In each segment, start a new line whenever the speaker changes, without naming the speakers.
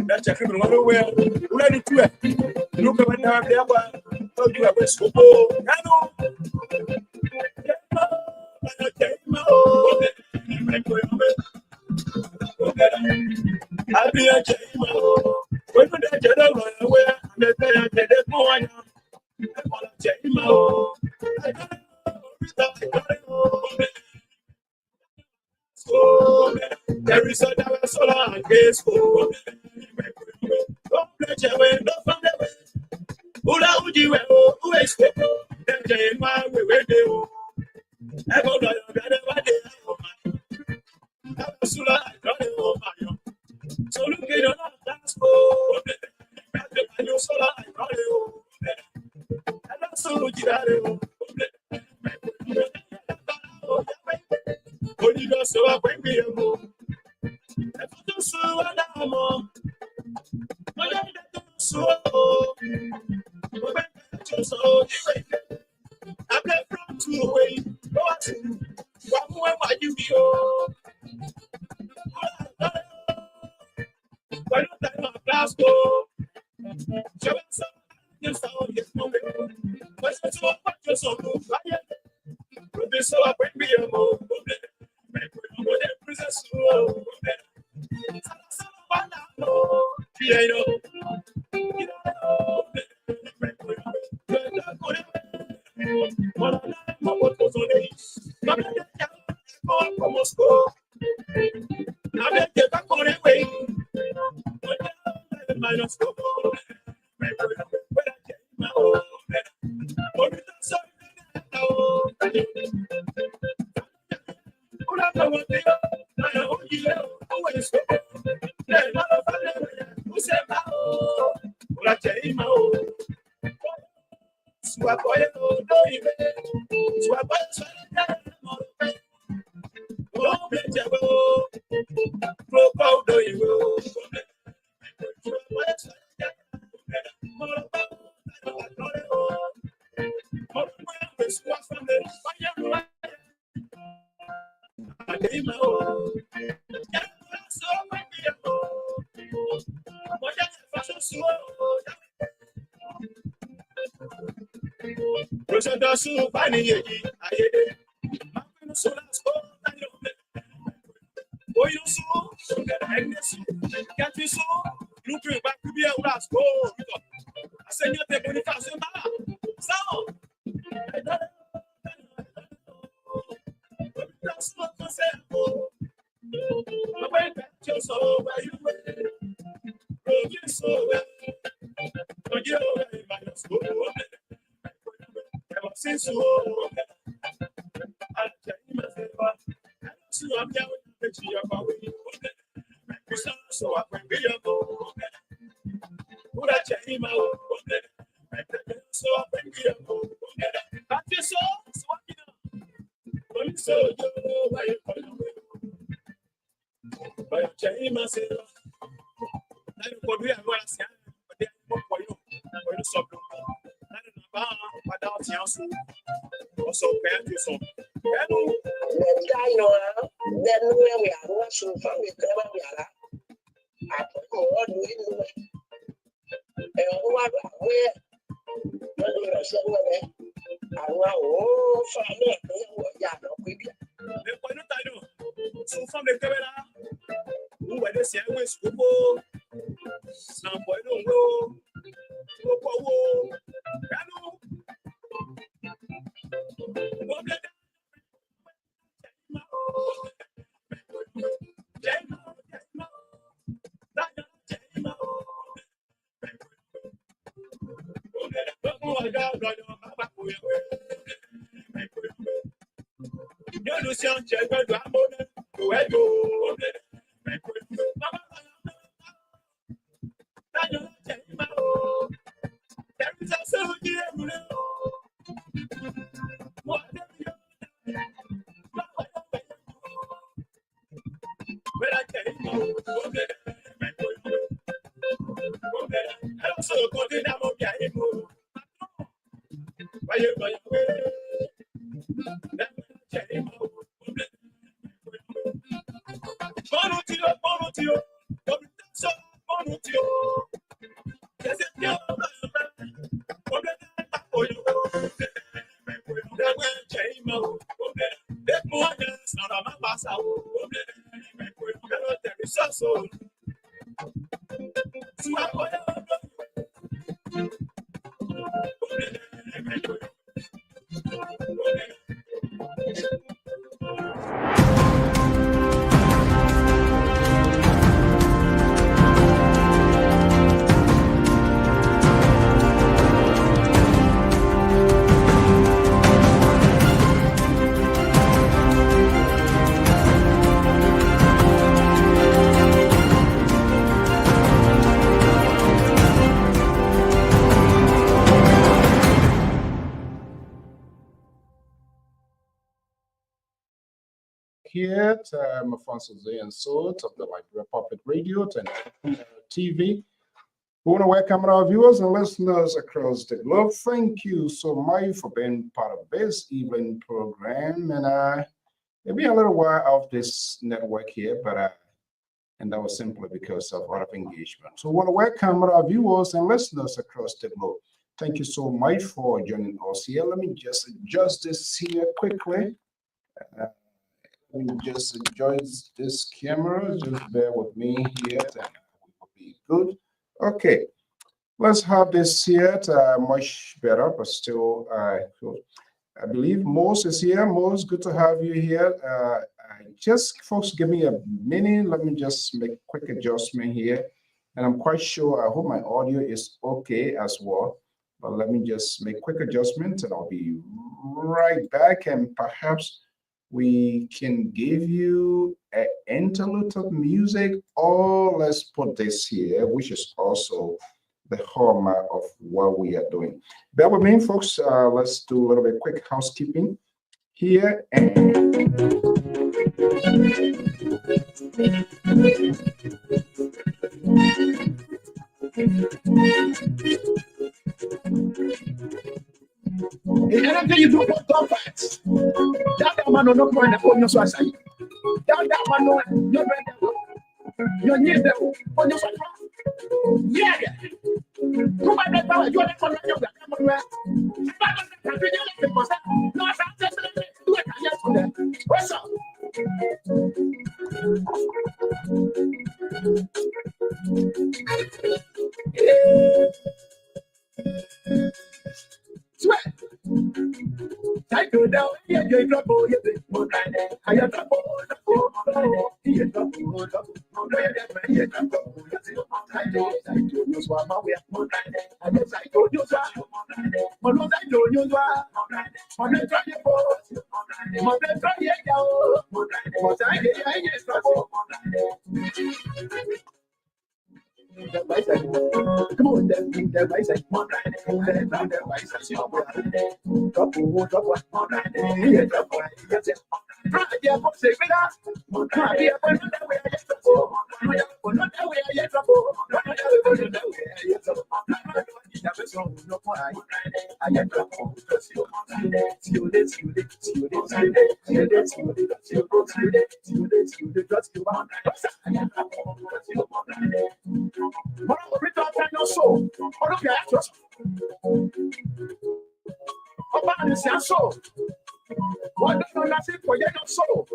That's a criminal where ready to it. Look at now there. How you have a scope? I know. I'll be a Jama. When the gentleman where the point. There is another solar case for who is the we were there. I go to so look at your last four. I know solar. I got it. And that's so good. Only got so I bring me a move. I don't so I know. I don't so. I'm not from two away. What? Where are you? Why don't I have class go? Show us some. You sound yes, no. What's the so much you're so good? So I bring me a move. Princess.
Here at Mafonso and Sort of the Liberia Public Radio and TV. We want to welcome our viewers and listeners across the globe. Thank you so much for being part of this evening program. And it'll be a little while off this network here, but and that was simply because of our engagement. So we want to welcome our viewers and listeners across the globe. Thank you so much for joining us here. Let me just adjust this here quickly. Let me just adjust this camera. Just bear with me here, and it will be good. Okay, let's have this here much better, but still, I believe Mose is here. Mose, good to have you here. Just folks, give me a minute. Let me just make a quick adjustment here, and I'm quite sure. I hope my audio is okay as well. But let me just make quick adjustment, and I'll be right back. And perhaps we can give you an interlude of music, or let's put this here, which is also the hallmark of what we are doing. Bear with me, folks. Let's do a little bit quick housekeeping here.
Anything you do for government, that man will not find a phone. That man will not your need on your yeah. Come on, that power, you are not going to come on. What's up? Sweat. I go down, yeah, you're trouble, you're more than that. I am trouble, you're trouble, you're trouble. I told you so, I'm aware more than that. I guess I told you so. But what I told you so, I'm not trying to force. I'm not trying to go. But I get trouble. Come on, the bicycle, more than the bicycle. What do you say for your soul?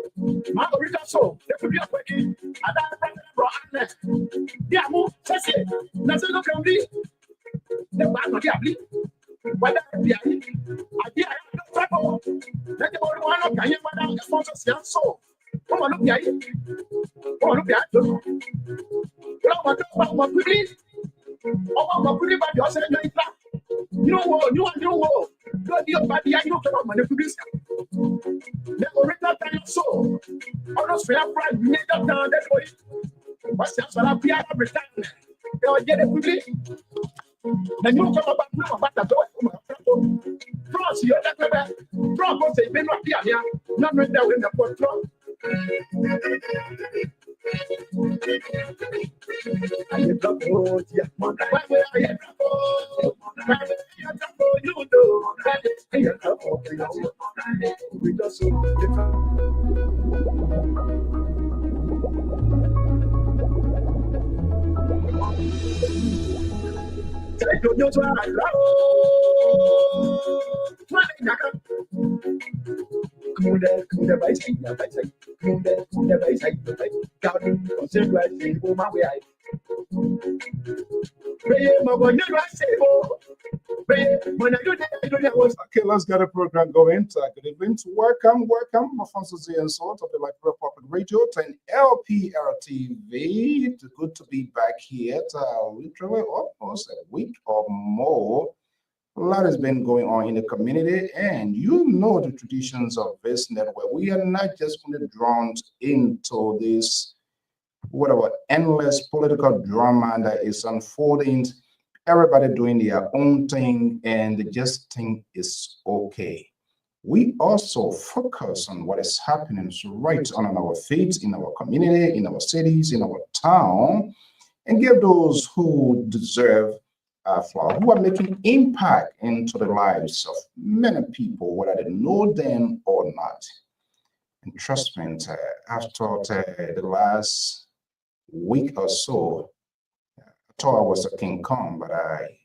Margarita soul, there could be a quickie. And that yeah, move, that's it. Let's look at me. The man of the whether the idea of trouble. Let the one of Kanye, madam, the sponsors young soul. Come on, look at it. Oh, look at it. What quickly? Oh, what quickly by yourself? You know, don't be a body, I know about the police. The original time soul. Almost fair pride, made up down that way. What's that? I'll be out of retirement. They'll get it quickly. Then you come about the door. Cross your letter. Drop was a bit of here. Not right there in the port. I get the boat, yeah. I get the boat. You know, I get the boat. We just
Okay, let's get a program going. Good evening. Welcome. Alfonso Z and Salt of the Lpr-Tv Radio and Lpr-Tv. It's good to be back here. Literally almost a week or more. A lot has been going on in the community, and you know the traditions of this network. We are not just only drawn into this whatever endless political drama that is unfolding, everybody doing their own thing, and they just think it's okay. We also focus on what is happening right on our feet, in our community, in our cities, in our town, and give those who deserve who are making impact into the lives of many people, whether they know them or not. And trust me, after the last week or so, I thought I was a King Kong, but I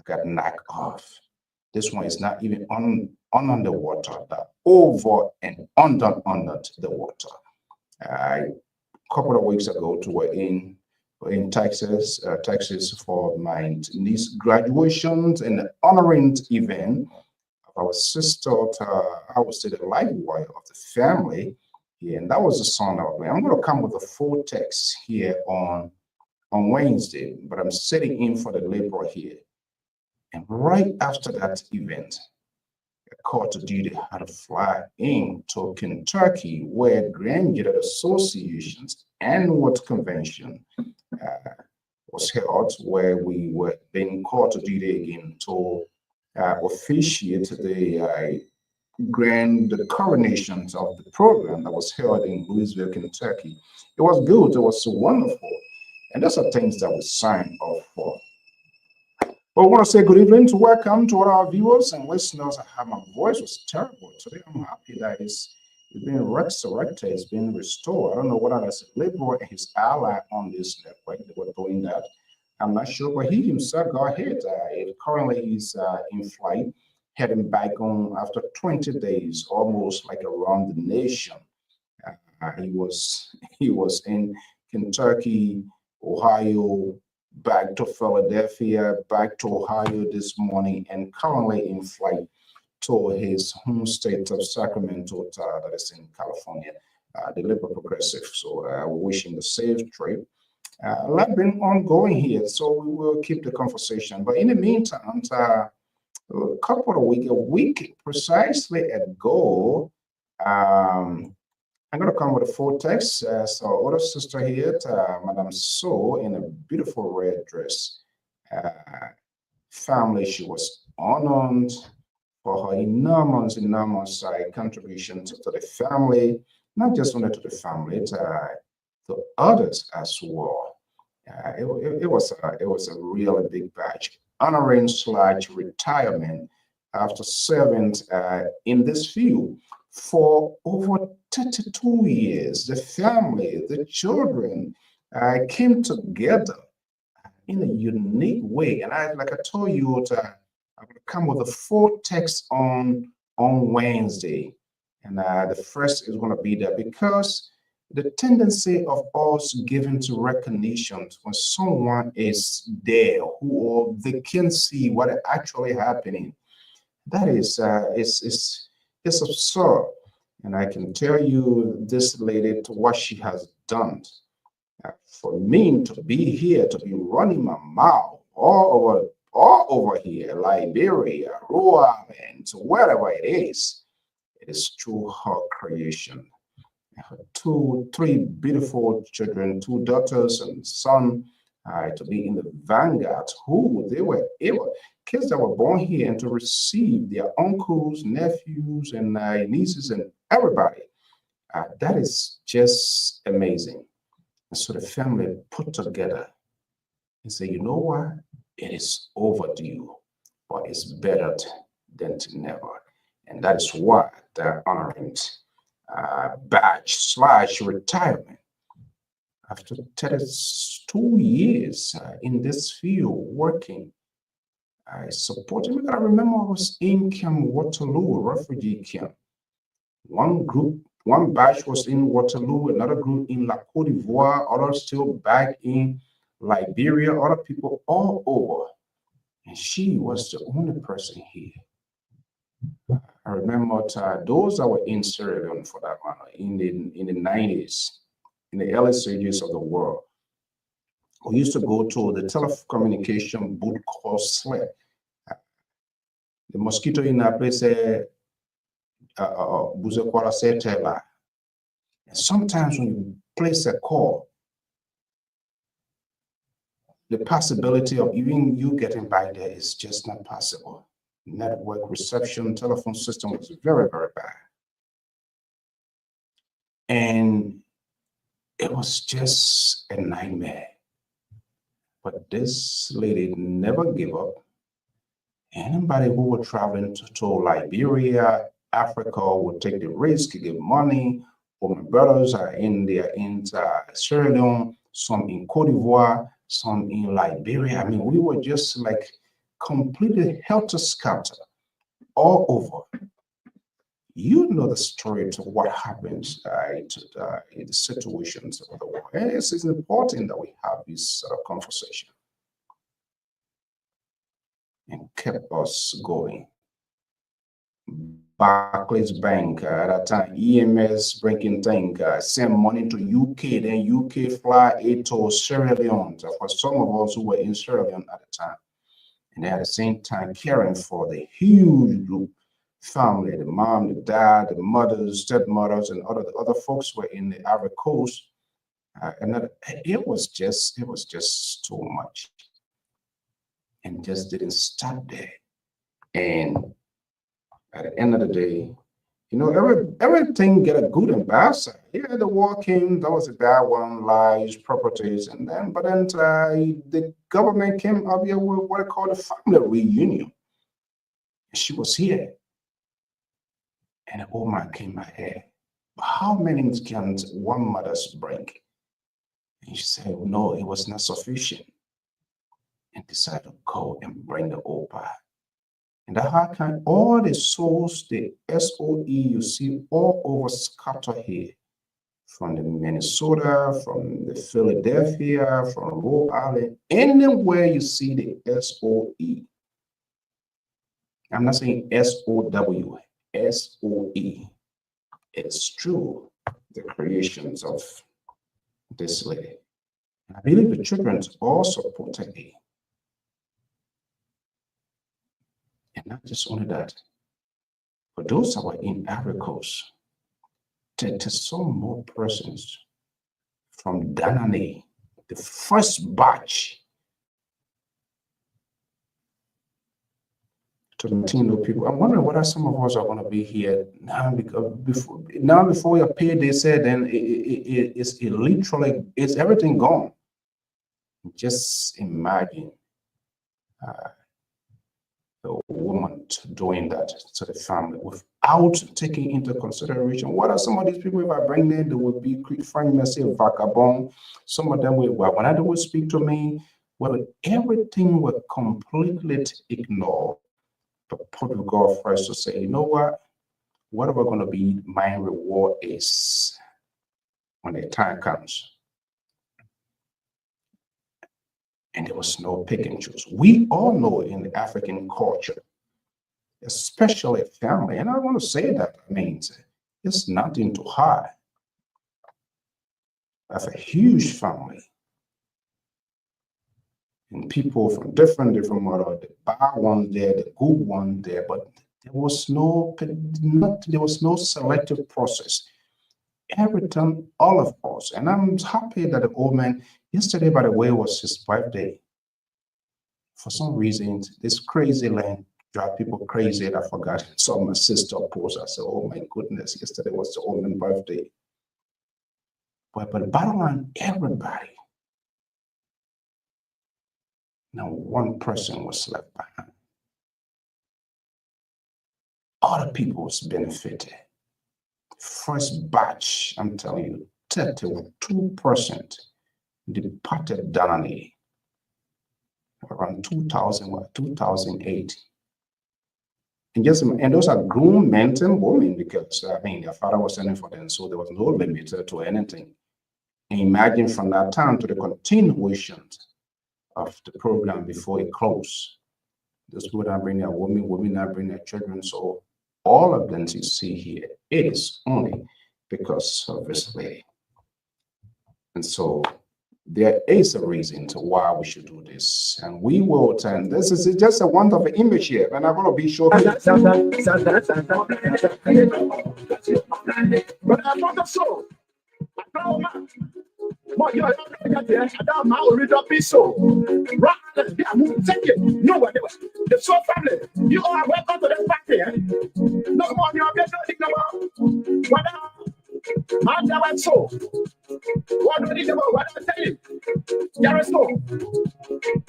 got knocked off. This one is not even on the water, but over and under the water. A couple of weeks ago, we were in Texas for my niece graduations and the honoring event of our sister, I would say the life wire of the family. Yeah, and that was the song I was playing. I'm going to come with a full text here on Wednesday, but I'm sitting in for the labor here. And right after that event, a court of duty had to fly into Kentucky, where Graduate Association's annual convention was held, where we were being called to duty again to officiate the coronations of the program that was held in Louisville, Kentucky. It was good. It was so wonderful. And those are things that we signed up for. But I want to say good evening to welcome to all our viewers and listeners. My voice was terrible today. I'm happy that it's been resurrected, it's been restored. I don't know whether that's Lpr and his ally on this network that were doing that. I'm not sure, but he himself got hit. Currently, he's in flight, heading back home after 20 days, almost like around the nation. He was in Kentucky, Ohio, back to Philadelphia, back to Ohio this morning, and currently in flight to his home state of Sacramento, that is in California, the Liberal Progressive. So we wish him a safe trip. A lot been ongoing here, so we will keep the conversation. But in the meantime, a week precisely ago, I'm going to come with a full text. So, other sister here, Madame So, in a beautiful red dress. Family, she was honored for her enormous contributions to the family, not just only to the family, to others as well. It was a really big badge, honoring / retirement after serving in this field for over 32 years. The family, the children came together in a unique way. And like I told you, I'm going to come with a full text on Wednesday. And the first is going to be there because the tendency of us giving to recognition when someone is there who they can see what is actually happening, that is it's absurd. And I can tell you this lady, to what she has done. For me to be here, to be running my mouth all over here, Liberia, Rwanda, and wherever it is through her creation. Her three beautiful children, 2 daughters and son, to be in the vanguard, who they were able, kids that were born here, and to receive their uncles, nephews, and nieces, and everybody. That is just amazing. And so the family put together and say, you know what? It is overdue, but it's better than to never. And that is why they're honoring badge / retirement after 32 years in this field working, I supported him. I remember I was in Camp Waterloo, refugee camp. One group, one batch was in Waterloo, another group in La Côte d'Ivoire, others still back in Liberia, other people all over. And she was the only person here. I remember those that were in Sierra Leone, for that matter, in the 90s, in the early stages of the war. We used to go to the telecommunication booth called SLED. The mosquito in that place, sometimes when you place a call, the possibility of even you getting by there is just not possible. Network reception, telephone system was very, very bad. And it was just a nightmare. But this lady never gave up. Anybody who were traveling to Liberia, Africa would take the risk, give money. Or my brothers are in Sierra Leone, some in Cote d'Ivoire, some in Liberia. I mean, we were just like completely helter-skelter all over. You know the story to what happens in the situations of the war. And it's important that we have this sort of conversation and kept us going. Barclays Bank at that time, EMS Banking Tank sent money to UK, then UK fly it to Sierra Leone. So for some of us who were in Sierra Leone at the time, and at the same time caring for the huge group family, the mom, the dad, the mothers, stepmothers, and other folks were in the Ivory Coast, and it was just too much, and just didn't stop there. And at the end of the day, you know, everything get a good and bad side. Yeah, the war came, that was a bad one, lies, properties, but then the government came up here with what I call a family reunion. She was here. And the old man came ahead. How many can one mother's bring? And she said, no, it was not sufficient. And decided to go and bring the old man. And that how can all the souls, the SOE you see all over scattered here, from the Minnesota, from the Philadelphia, from Rhode Island, anywhere you see the SOE. I'm not saying SOW, SOE. It's true, the creations of this lady. I believe the children also supported me. And not just only that, for those that were in Ivory Coast, 30 some more persons from Danane, the first batch, to Latino people. I'm wondering whether some of us are going to be here now, because before your pay, they said, then it's literally, it's everything gone. Just imagine a woman doing that to the family without taking into consideration what are some of these people. If I bring them, they will be finding themselves vagabond. Some of them will, when I will speak to me, well, everything will completely ignore. But put God first to say, you know what? Whatever going to be my reward is when the time comes. And there was no pick and choose. We all know in the African culture, especially family, and I want to say that, I mean, it's nothing to hide. That's a huge family. And people from different model, the bad one there, the good one there, but there was no selective process. Everything, all of us, and I'm happy that the old man, yesterday, by the way, was his birthday. For some reason, this crazy land drive people crazy, and I forgot. So my sister post, I said, oh my goodness, yesterday was the old man's birthday. But the bottom line, everybody, now one person was left behind. Other people was benefited. First batch, I'm telling you, 32%. departed Danny around 2008. And those are grown men and women, because their father was sending for them, so there was no limit to anything. And imagine from that time to the continuation of the program before it closed. Those people that bring their women that bring their children. So all of them you see here, it is only because of this lady. And so there is a reason to why we should do this. And we will attend. This is just a wonderful image here. And I'm going to be sure. But I thought so. But you are not there. I don't read up his soul. Right, let's be a move. Take it. No, whatever. The soul family. You are welcome to the party. No more. You are getting no more. What man, that was so. What do you know? What I tell you? There is no.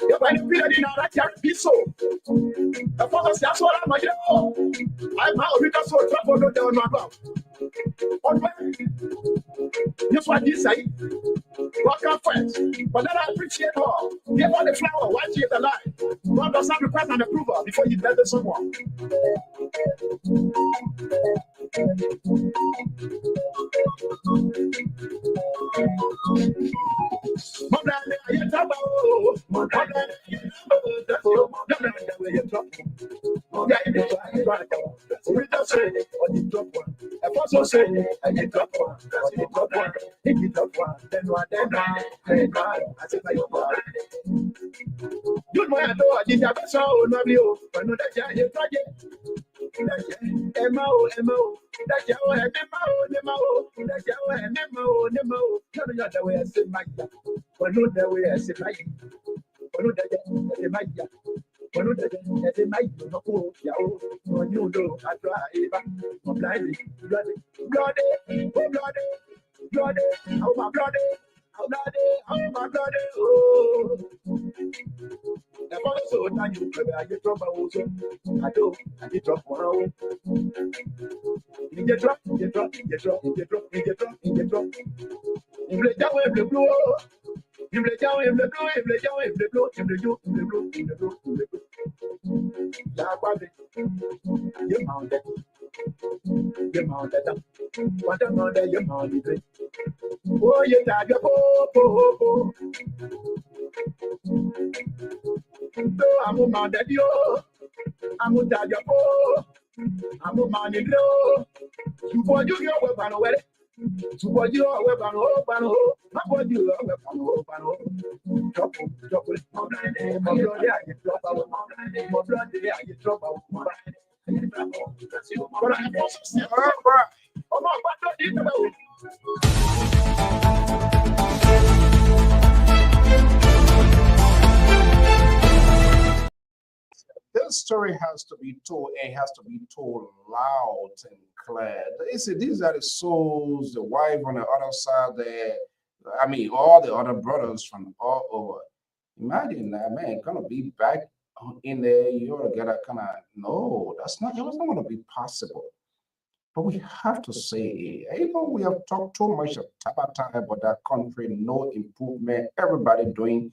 You're going to be in our be so. The father says, that's what I'm doing. I'm out with us. So trouble no down my mouth. That's what you say. Rock up friends. But then I appreciate her. Give her the flower while she is alive. God does not request an approval before you bless someone. You know, I know I did that so no you, but no that you project. Emma, that's your Emma, that's your Emma, tell me the way I say my but no the way I say my but no the my but no the my no yao no you do I drive I'm blindly bloody oh my bloody oh the father so that you get trouble also. I get drop one. You get drop. You the down in the blue. You the down in the blue. You mounted. What a mother you mounted. Oh, you tag your po. I'm a man that you. I'm a tag your po. I'm a man in low. You want you your weapon away. To what you are weapon, not what you are weapon, drop it, my blood, I get drop out, my blood, I get drop out, my but I also see, oh my God, this story has to be told, and has to be told loud and clear. These are the souls, the wife on the other side there. All the other brothers from all over. Imagine that, man, gonna be back in there. You're gonna get a kind of no. It was not gonna be possible. But we have to say, we have talked too much of Tabata about that country, no improvement. Everybody doing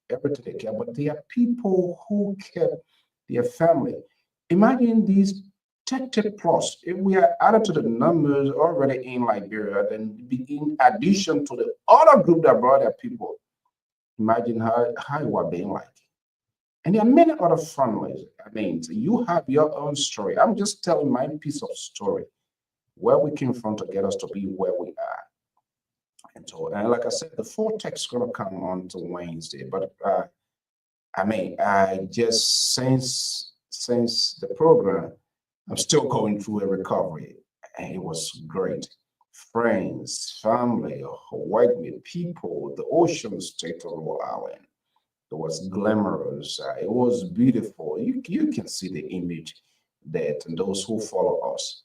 everything they can, but there are people who kept their family. Imagine these 30 plus. If we are added to the numbers already in Liberia, then in addition to the other group that brought their people, imagine how it was being like. And there are many other families. You have your own story. I'm just telling my piece of story, where we came from to get us to be where we are. And so, and like I said, the full text is going to come on to Wednesday, but I just since the program, I'm still going through a recovery, and it was great. Friends, family, white people, the ocean state of Rhode Island. It was glamorous. It was beautiful. You can see the image that and those who follow us,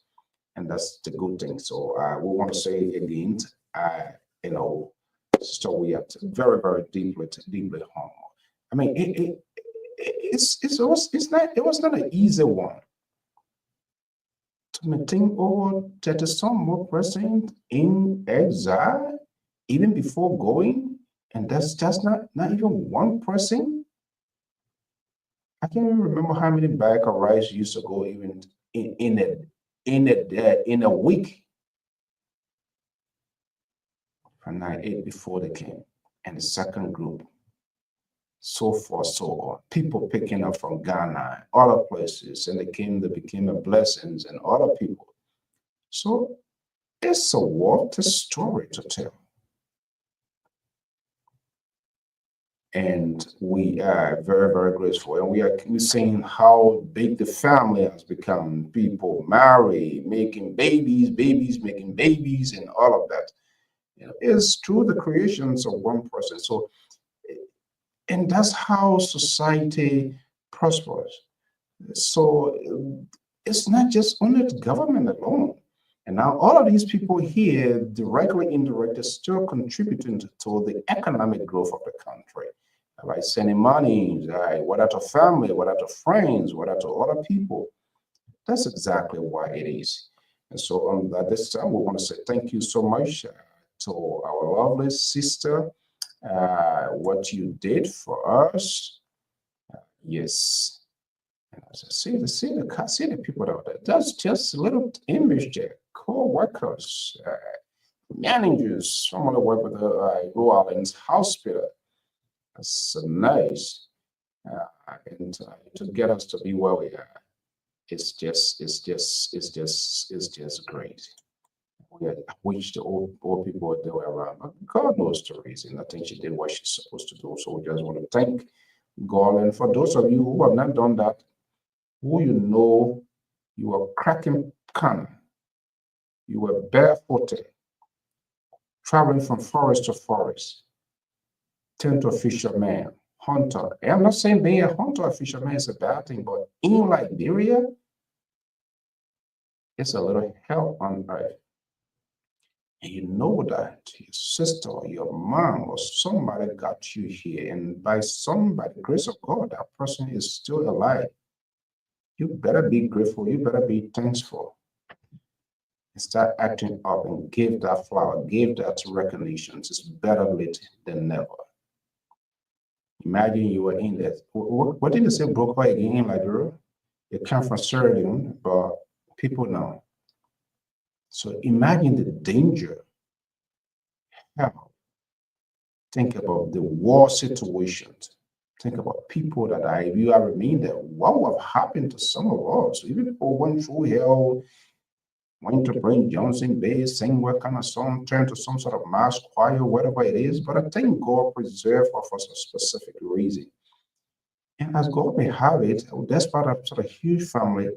and that's the good thing. So we want to say again, so we are very, very deeply home. It was not an easy one to maintain over 30 some more percent in exile, even before going And that's just not even one person. I can't even remember how many bag of rice used to go even in a week from I ate before they came. And the second group, so forth, so on. People picking up from Ghana, other places, and they became a blessings and other people. So it's a worth a story to tell. And we are very, very grateful. And we're seeing how big the family has become. People marry, making babies, making babies, and all of that. It's through the creations of one person. So, and that's how society prospers. So it's not just only the government alone. And now all of these people here, directly, indirectly, still contributing to the economic growth of the country by sending money, whether to family, whether to friends, whether to other people. That's exactly why it is. And so at this time, we want to say thank you so much to our lovely sister, what you did for us. Yes. See the people out there. That's just a little image there. Co-workers, managers, someone who work with the Rhode Island's hospital. That's so nice. And to get us to be where we are, it's just great. I wish the old people they were around, but God knows the reason. I think she did what she's supposed to do. So we just want to thank God. And for those of you who have not done that, who you are cracking can, you were barefooted, traveling from forest to forest, tend to a fisherman, hunter. And I'm not saying being a hunter or fisherman is a bad thing, but in Liberia, it's a little hell on earth. And you know that your sister or your mom or somebody got you here, and by by the grace of God, that person is still alive. You better be grateful. You better be thankful. And start acting up and give that flower, give that recognition. It's better late than never. Imagine you were in that. What did they say broke by again in Liberia? It came from Sierra Leone, but people know. So imagine the danger. How? Think about the war situations. Think about people that if you ever meet them, what would have happened to some of us? Even people went through hell, went to bring Johnson Bay, sing what kind of song, turn to some sort of mass choir, whatever it is. But I think God preserved us for some specific reason. And as God may have it, despite a sort of huge family,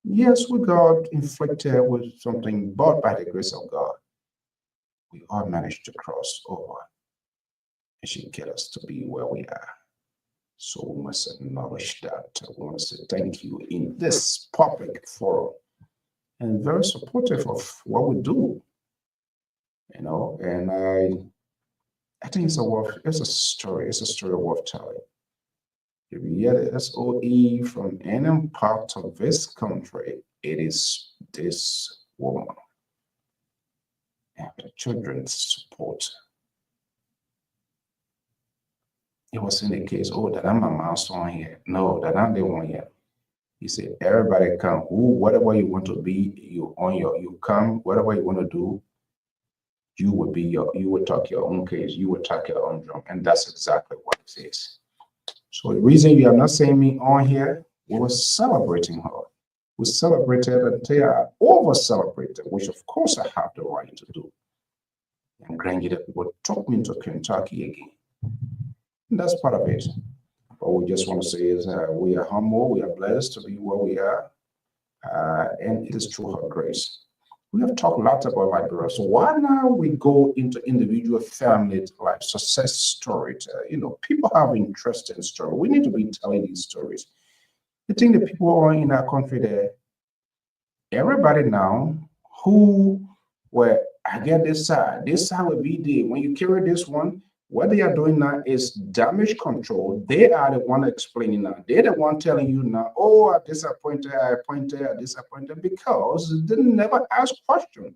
yes, we got inflicted with something, but by the grace of God, we all managed to cross over. And she get us to be where we are. So we must acknowledge that. I want to say thank you in this public forum and very supportive of what we do. And I think it's a story worth telling. If you hear the SOE from any part of this country, it is this woman and the children's support. It was in the case, that I'm a milestone here. No, that I'm the one here. He said, everybody come, whatever you want to be, you come, whatever you want to do, you will talk your own case, you will talk your own drum. And that's exactly what it is. So the reason you are not seeing me on here, we were celebrating her. We celebrated until I over-celebrated, which of course I have the right to do. And granted, people took me to Kentucky again. And that's part of it. What we just want to say is we are humble, we are blessed to be where we are, and it is through her grace. We have talked a lot about Liberia, so why now we go into individual family life success stories? People have interesting stories. We need to be telling these stories. I think the people are in our country there, everybody now who were, I get this side will be there. When you carry this one, what they are doing now is damage control. They are the one explaining now. They're the one telling you now, I'm disappointed, I'm disappointed, because they never ask questions.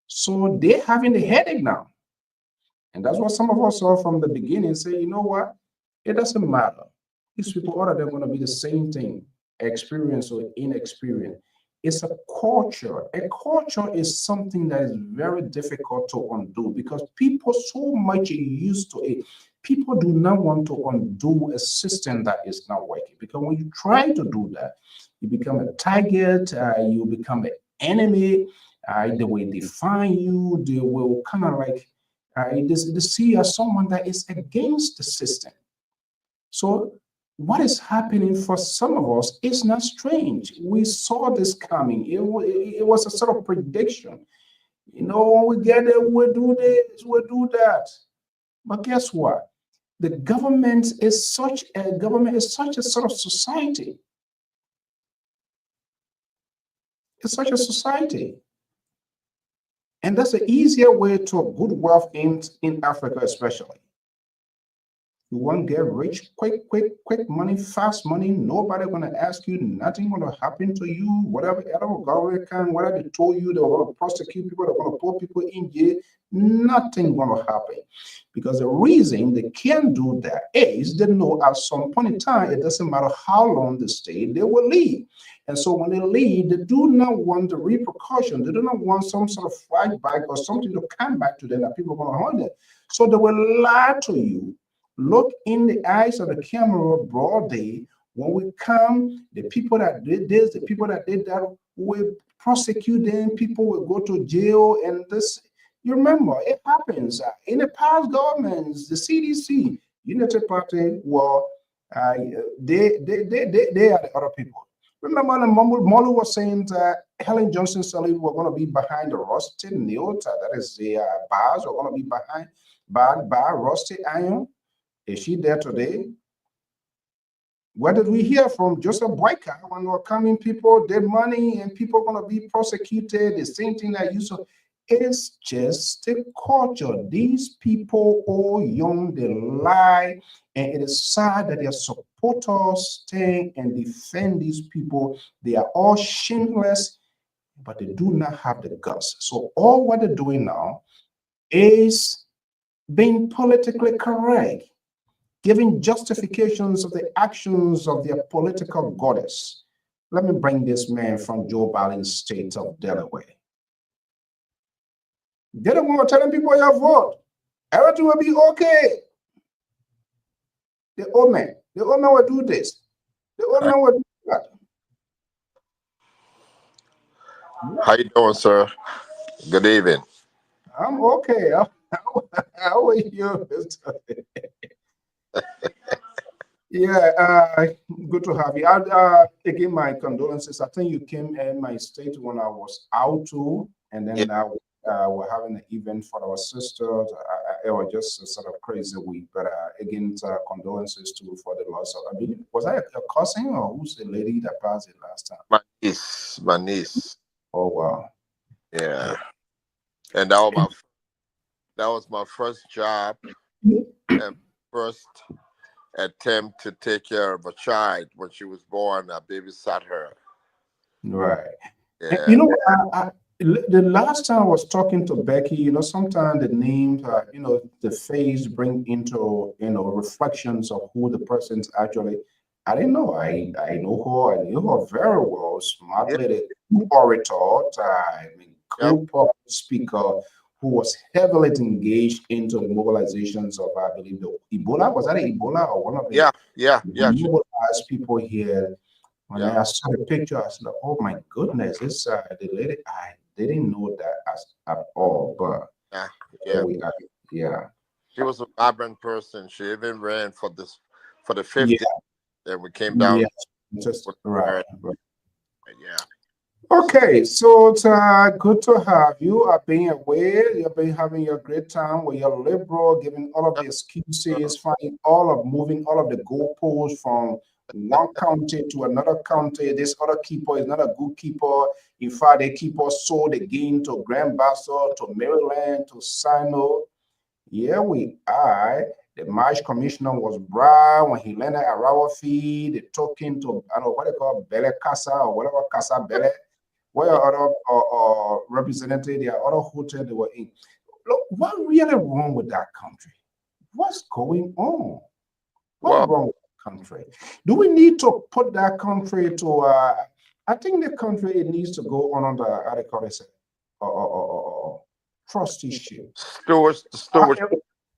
So they're having the headache now. And that's what some of us saw from the beginning. Say, you know what? It doesn't matter. These people, all of them, going to be the same thing, experience or inexperience. It's a culture. A culture is something that is very difficult to undo because people so much used to it. People do not want to undo a system that is not working because when you try to do that, you become a target, you become an enemy. They will define you. They will kind of like they see you as someone that is against the system. So what is happening for some of us is not strange. We saw this coming. It was a sort of prediction. You know, when we get there, we'll do this, we'll do that. But guess what? The government is such a sort of society. It's such a society. And that's an easier way to good wealth in Africa, especially. You want to get rich quick money, fast money. Nobody gonna ask you. Nothing gonna happen to you. Whatever government can, whatever they told you, they're gonna prosecute people. They're gonna put people in jail. Nothing gonna happen, because the reason they can't do that is they know at some point in time it doesn't matter how long they stay, they will leave. And so when they leave, they do not want the repercussion. They do not want some sort of fight back or something to come back to them that people are gonna hold it. So they will lie to you. Look in the eyes of the camera broad day. When we come, the people that did this, the people that did that, will prosecute them. People will go to jail. And this, you remember, it happens in the past governments, the CDC, United Party, well, they are the other people. Remember, the Molu was saying that Helen Johnson Sirleaf were going to be behind the rusty nail, that is the bars, were going to be behind bar rusty iron. Is she there today? What did we hear from Joseph Boyka when we were coming? People did money and people are going to be prosecuted. The same thing that used to. It's just the culture. These people, all young, they lie. And it is sad that their supporters stay and defend these people. They are all shameless, but they do not have the guts. So all what they're doing now is being politically correct, giving justifications of the actions of their political goddess. Let me bring this man from Joe Biden's state of Delaware. They don't want to tell people your vote. Everything will be okay. The old man will do this. The old man will do that.
How you doing, sir? Good evening.
I'm okay. How are you, Mr. Yeah, good to have you. Again, my condolences. I think you came in my state when I was out too, and then
Yeah.
we're having an event for our sisters. It was just a sort of crazy week, but again, condolences too for the loss of. I mean, was I a cousin or who's the lady that passed it last time?
My niece.
Oh wow.
Yeah, and that was my first job and first attempt to take care of a child when she was born. I babysat her.
Right. And
Yeah,
you know, the last time I was talking to Becky, you know, sometimes the names, you know, the face bring into, you know, reflections of who the person's actually. I didn't know. I know her. I knew her very well. Smart
yeah,
lady, good orator. I mean,
yeah,
good public speaker who was heavily engaged into the mobilizations of, I believe, the Ebola. Was that Ebola or one of the
yeah.
mobilized people here? When
Yeah.
I saw the picture, I said, "Oh my goodness, this the lady." I didn't know that at all, but
Yeah,
here
yeah.
we are. Yeah,
She was a vibrant person. She even ran for the
yeah,
50th, and we came down
yeah. Just
with
right,
her.
right.
Yeah.
Okay, so it's good to have you. I've been away. You've been having your great time with your liberal, giving all of the excuses, finding all of moving all of the goalposts from one county to another county. This other keeper is not a good keeper. In fact, the keeper sold again to Grand Bassa, to Maryland, to Sino. Here we are. The March commissioner was brown when he landed at Rawa fee. They took him to, I don't know what they call Bele Casa or whatever Casa Bele. Where other representative, there are other hotel they were in. look, what really wrong with that country? What's going on? What's
Well,
wrong with the country? Do we need to put that country to? I think the country it needs to go on under how they call it, trusteeship.
stewards.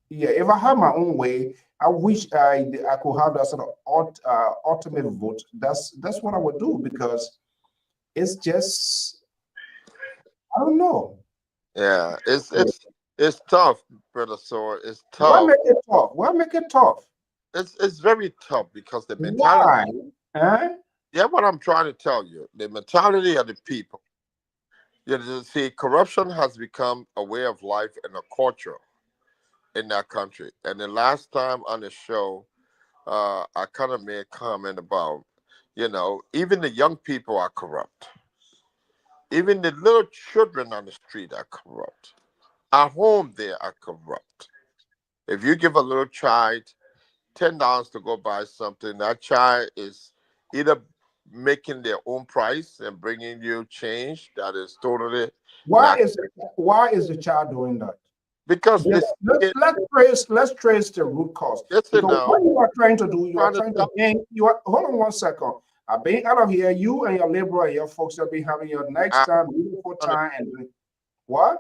Yeah, if I had my own way, I wish I could have that sort of ultimate vote. That's what I would do because it's just I don't know.
Yeah, it's tough, brother. So it's
Why
tough.
make it tough? Why make it tough?
It's very tough because the mentality.
Why? Huh?
Yeah, what I'm trying to tell you, the mentality of the people. You see, corruption has become a way of life and a culture in that country. And the last time on the show, I kind of made a comment about, even the young people are corrupt. Even the little children on the street are corrupt. At home, they are corrupt. If you give a little child $10 to go buy something, that child is either making their own price and bringing you change that is totally
Why
not
is why is the child doing that?
because
Let's,
it's
let's,
it,
let's trace the root cause.
listen
Because
now.
what you are trying to do, you are
Trying to
trying to
tell
bang. You are hold on one second. I bang out of here. You and your laborer, your folks will be having your next
I,
time, beautiful time, and what?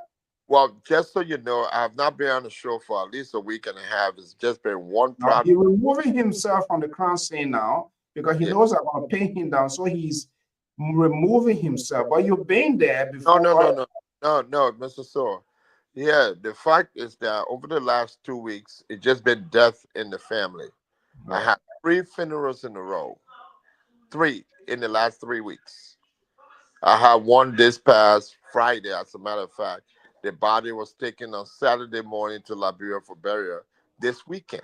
well, just so you know, I have not been on the show for at least a week and a half. It's just been one
Now
problem.
he's removing himself from the crown scene now because he
Yeah.
knows I'm going to pin him down. So he's removing himself. But you've been there
No, no,
before.
no, no, no, Mr. Soar. Yeah, the fact is that over the last 2 weeks, it's just been death in the family. I
Right.
had three funerals in a row, three in the last 3 weeks. I had one this past Friday, as a matter of fact. The body was taken on Saturday morning to Liberia for burial this weekend.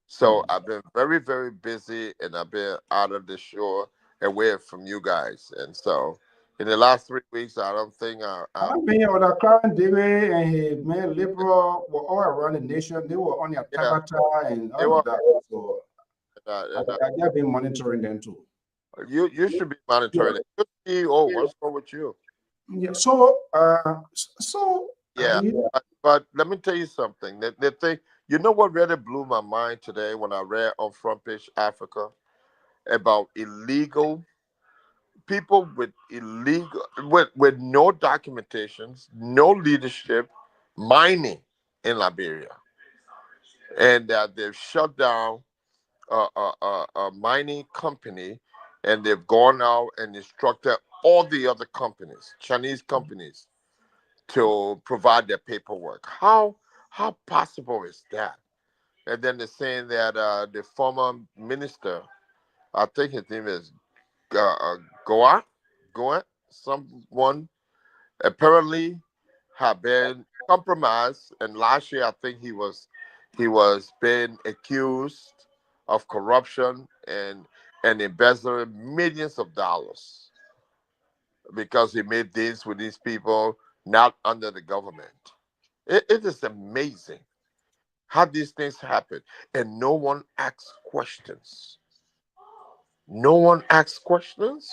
So I've been very, very busy and I've been out of the shore away from you guys. And so in the last 3 weeks, I don't think
I mean, with our current David and his man liberal were all around the nation. They were on their
yeah,
Tabata and
they
all
were,
of that. So I,
and,
I just been monitoring them too.
you should be
Yeah.
monitoring it. Good CEO, what's wrong with you?
Yeah. So
Yeah, but let me tell you something. The thing, what really blew my mind today when I read on Front Page Africa about illegal people with illegal with no documentations, no leadership, mining in Liberia, and that they've shut down a mining company, and they've gone out and instructed all the other companies, Chinese companies, to provide their paperwork. How possible is that? And then they're saying that the former minister, I think his name is Goa, someone apparently have been compromised, and last year I think he was being accused of corruption and embezzling millions of dollars because he made deals with these people not under the government. It is amazing how these things happen, and no one asks questions. No one asks questions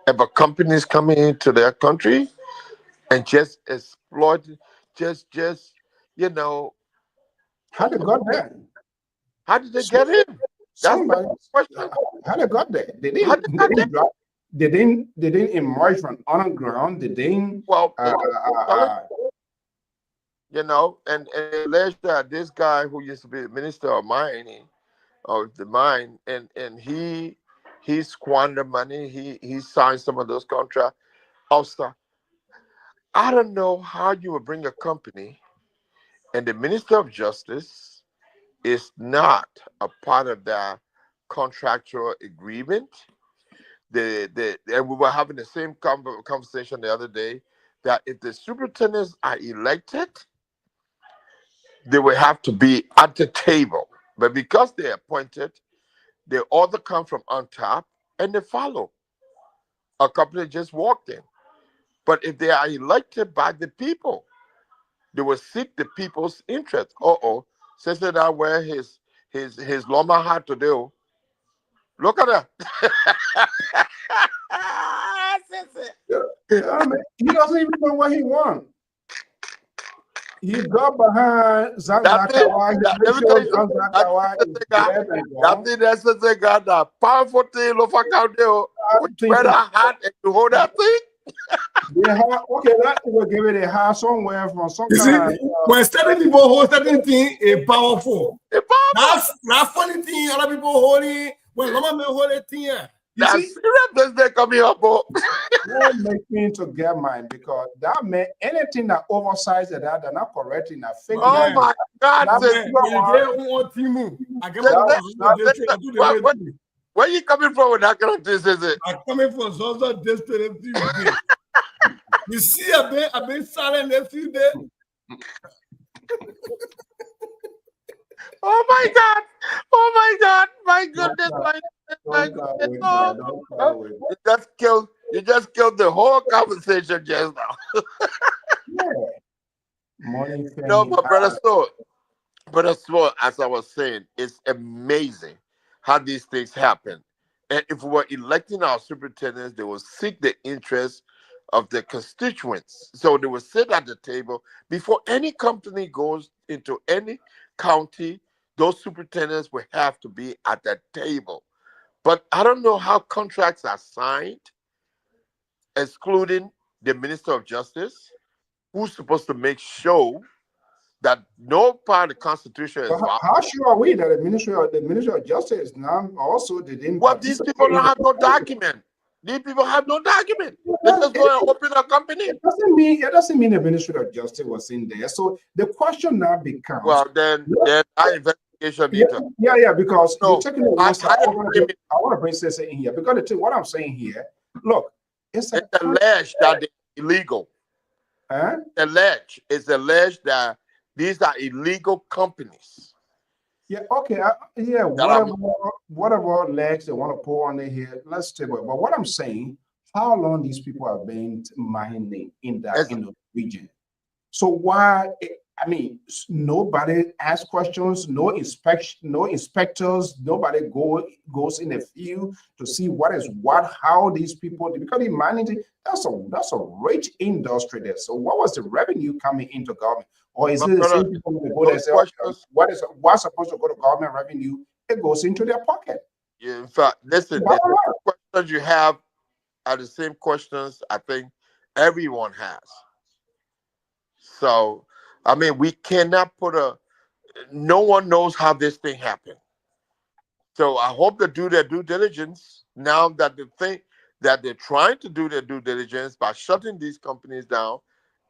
about companies coming into their country and just exploit, just you know
How they got there?
how did they
So,
get in? That's the
somebody,
question.
how they got there? They
How
didn't.
they
They
got there?
didn't drop. They didn't emerge from underground. They didn't.
Well,
Uh, uh,
tell it,
uh,
and they alleged that this guy who used to be the minister of mining of the mine, and he squandered money. He signed some of those contracts. Also, I don't know how you would bring a company and the minister of justice is not a part of that contractual agreement. And we were having the same conversation the other day that if the superintendents are elected, they will have to be at the table. But because they're appointed, they order come from on top and they follow. A company just walked in. But if they are elected by the people, they will seek the people's interest. Says that where his Loma had to do. Look at that.
I mean, he doesn't even know what he wants. he got behind Zan
That thing,
Zakawa. He
that,
made
let me
sure
tell you,
Zan
that
Zakawa
thing
is
they got,
dead and
that
gone.
thing that's they got that powerful thing of account there. When you wear
Thinking
that hat and you hold that thing,
they have okay, that will give it a house somewhere from some
You see,
kind of
when certain people hold certain thing, a powerful.
it's powerful.
That's that funny thing. Other people holding when normal men hold a thing. Yeah. You
That's
see,
serious business coming up, bro.
won't make me to get mine because that meant anything that oversized that they're not correcting that fake
my
Oh
news.
man,
my God,
That
sis.
man,
pure
when you
one,
get one team, I get
Sis,
my
that,
Zozo
that,
district. I do the
Where,
way
where,
thing.
where you coming from with that kind of thing, sis?
I'm coming from Zozo district every day. You see, I've been silent a few days.
Oh my God. Oh my God. My goodness.
don't,
My goodness. My
don't go
goodness.
with
Oh,
that. Don't
oh,
go with that.
you just killed the whole conversation just now.
Yeah. Money,
No,
fame,
but brother Sword, as I was saying, it's amazing how these things happen. And if we were electing our superintendents, they will seek the interest of the constituents. So they will sit at the table before any company goes into any county. Those superintendents will have to be at that table. But I don't know how contracts are signed, excluding the Minister of Justice, who's supposed to make sure that no part of the Constitution is
but
violated.
how sure are we that the Ministry of Justice now also didn't
Well, these people
participate in
don't have no
the
document. These people have no document. They just go and open a company.
it doesn't mean the Ministry of Justice was in there. So the question now becomes,
Well, then that investigation
yeah,
need to.
yeah, because you're
No,
taking the
how,
one side.
how they frame it,
I want to bring this in here because what I'm saying here, look, it's a
it's alleged that they're illegal.
huh?
It's alleged that these are illegal companies.
Yeah, okay, yeah,
That are
whatever legs they want to pull on it here, let's take it. But what I'm saying, how long these people have been mining in the region? So why? I mean, nobody asks questions, no inspection, no inspectors, nobody goes in the field to see how these people, because in mining, that's a rich industry there. So what was the revenue coming into government? Or is
but
it the
brother,
same people who go there and
those
say, okay,
questions.
what's supposed to go to government revenue? It goes into their pocket.
In fact, listen,
Bottom
the
line.
questions you have are the same questions I think everyone has. So, I mean, we cannot no one knows how this thing happened. So I hope they do their due diligence now that they think that they're trying to do their due diligence by shutting these companies down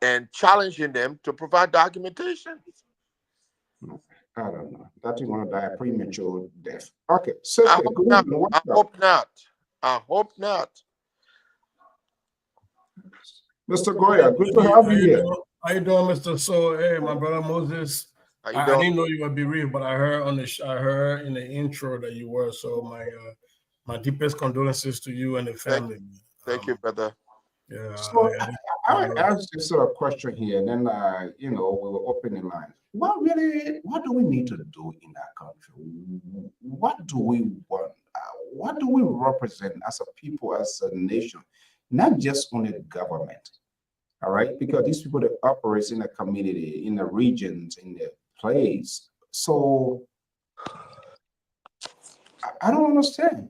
and challenging them to provide documentation.
I don't know. That you want to die a premature death. Okay,
I
sister,
hope
good
not.
evening. What's
I
up?
hope not. I hope not.
Mr. Goya, good to have you here.
How you doing, Mr. So? Hey, my brother Moses.
How you
I
doing?
didn't know you were bereaved, but I heard I heard in the intro that you were. So my deepest condolences to you and the family.
Thank you, brother.
Yeah.
So I will ask this sort of question here, and then we will open the line. What do we need to do in our country? What do we want? What do we represent as a people, as a nation? Not just only the government, all right? Because these people that operate in the community, in the regions, in the place. So I don't understand.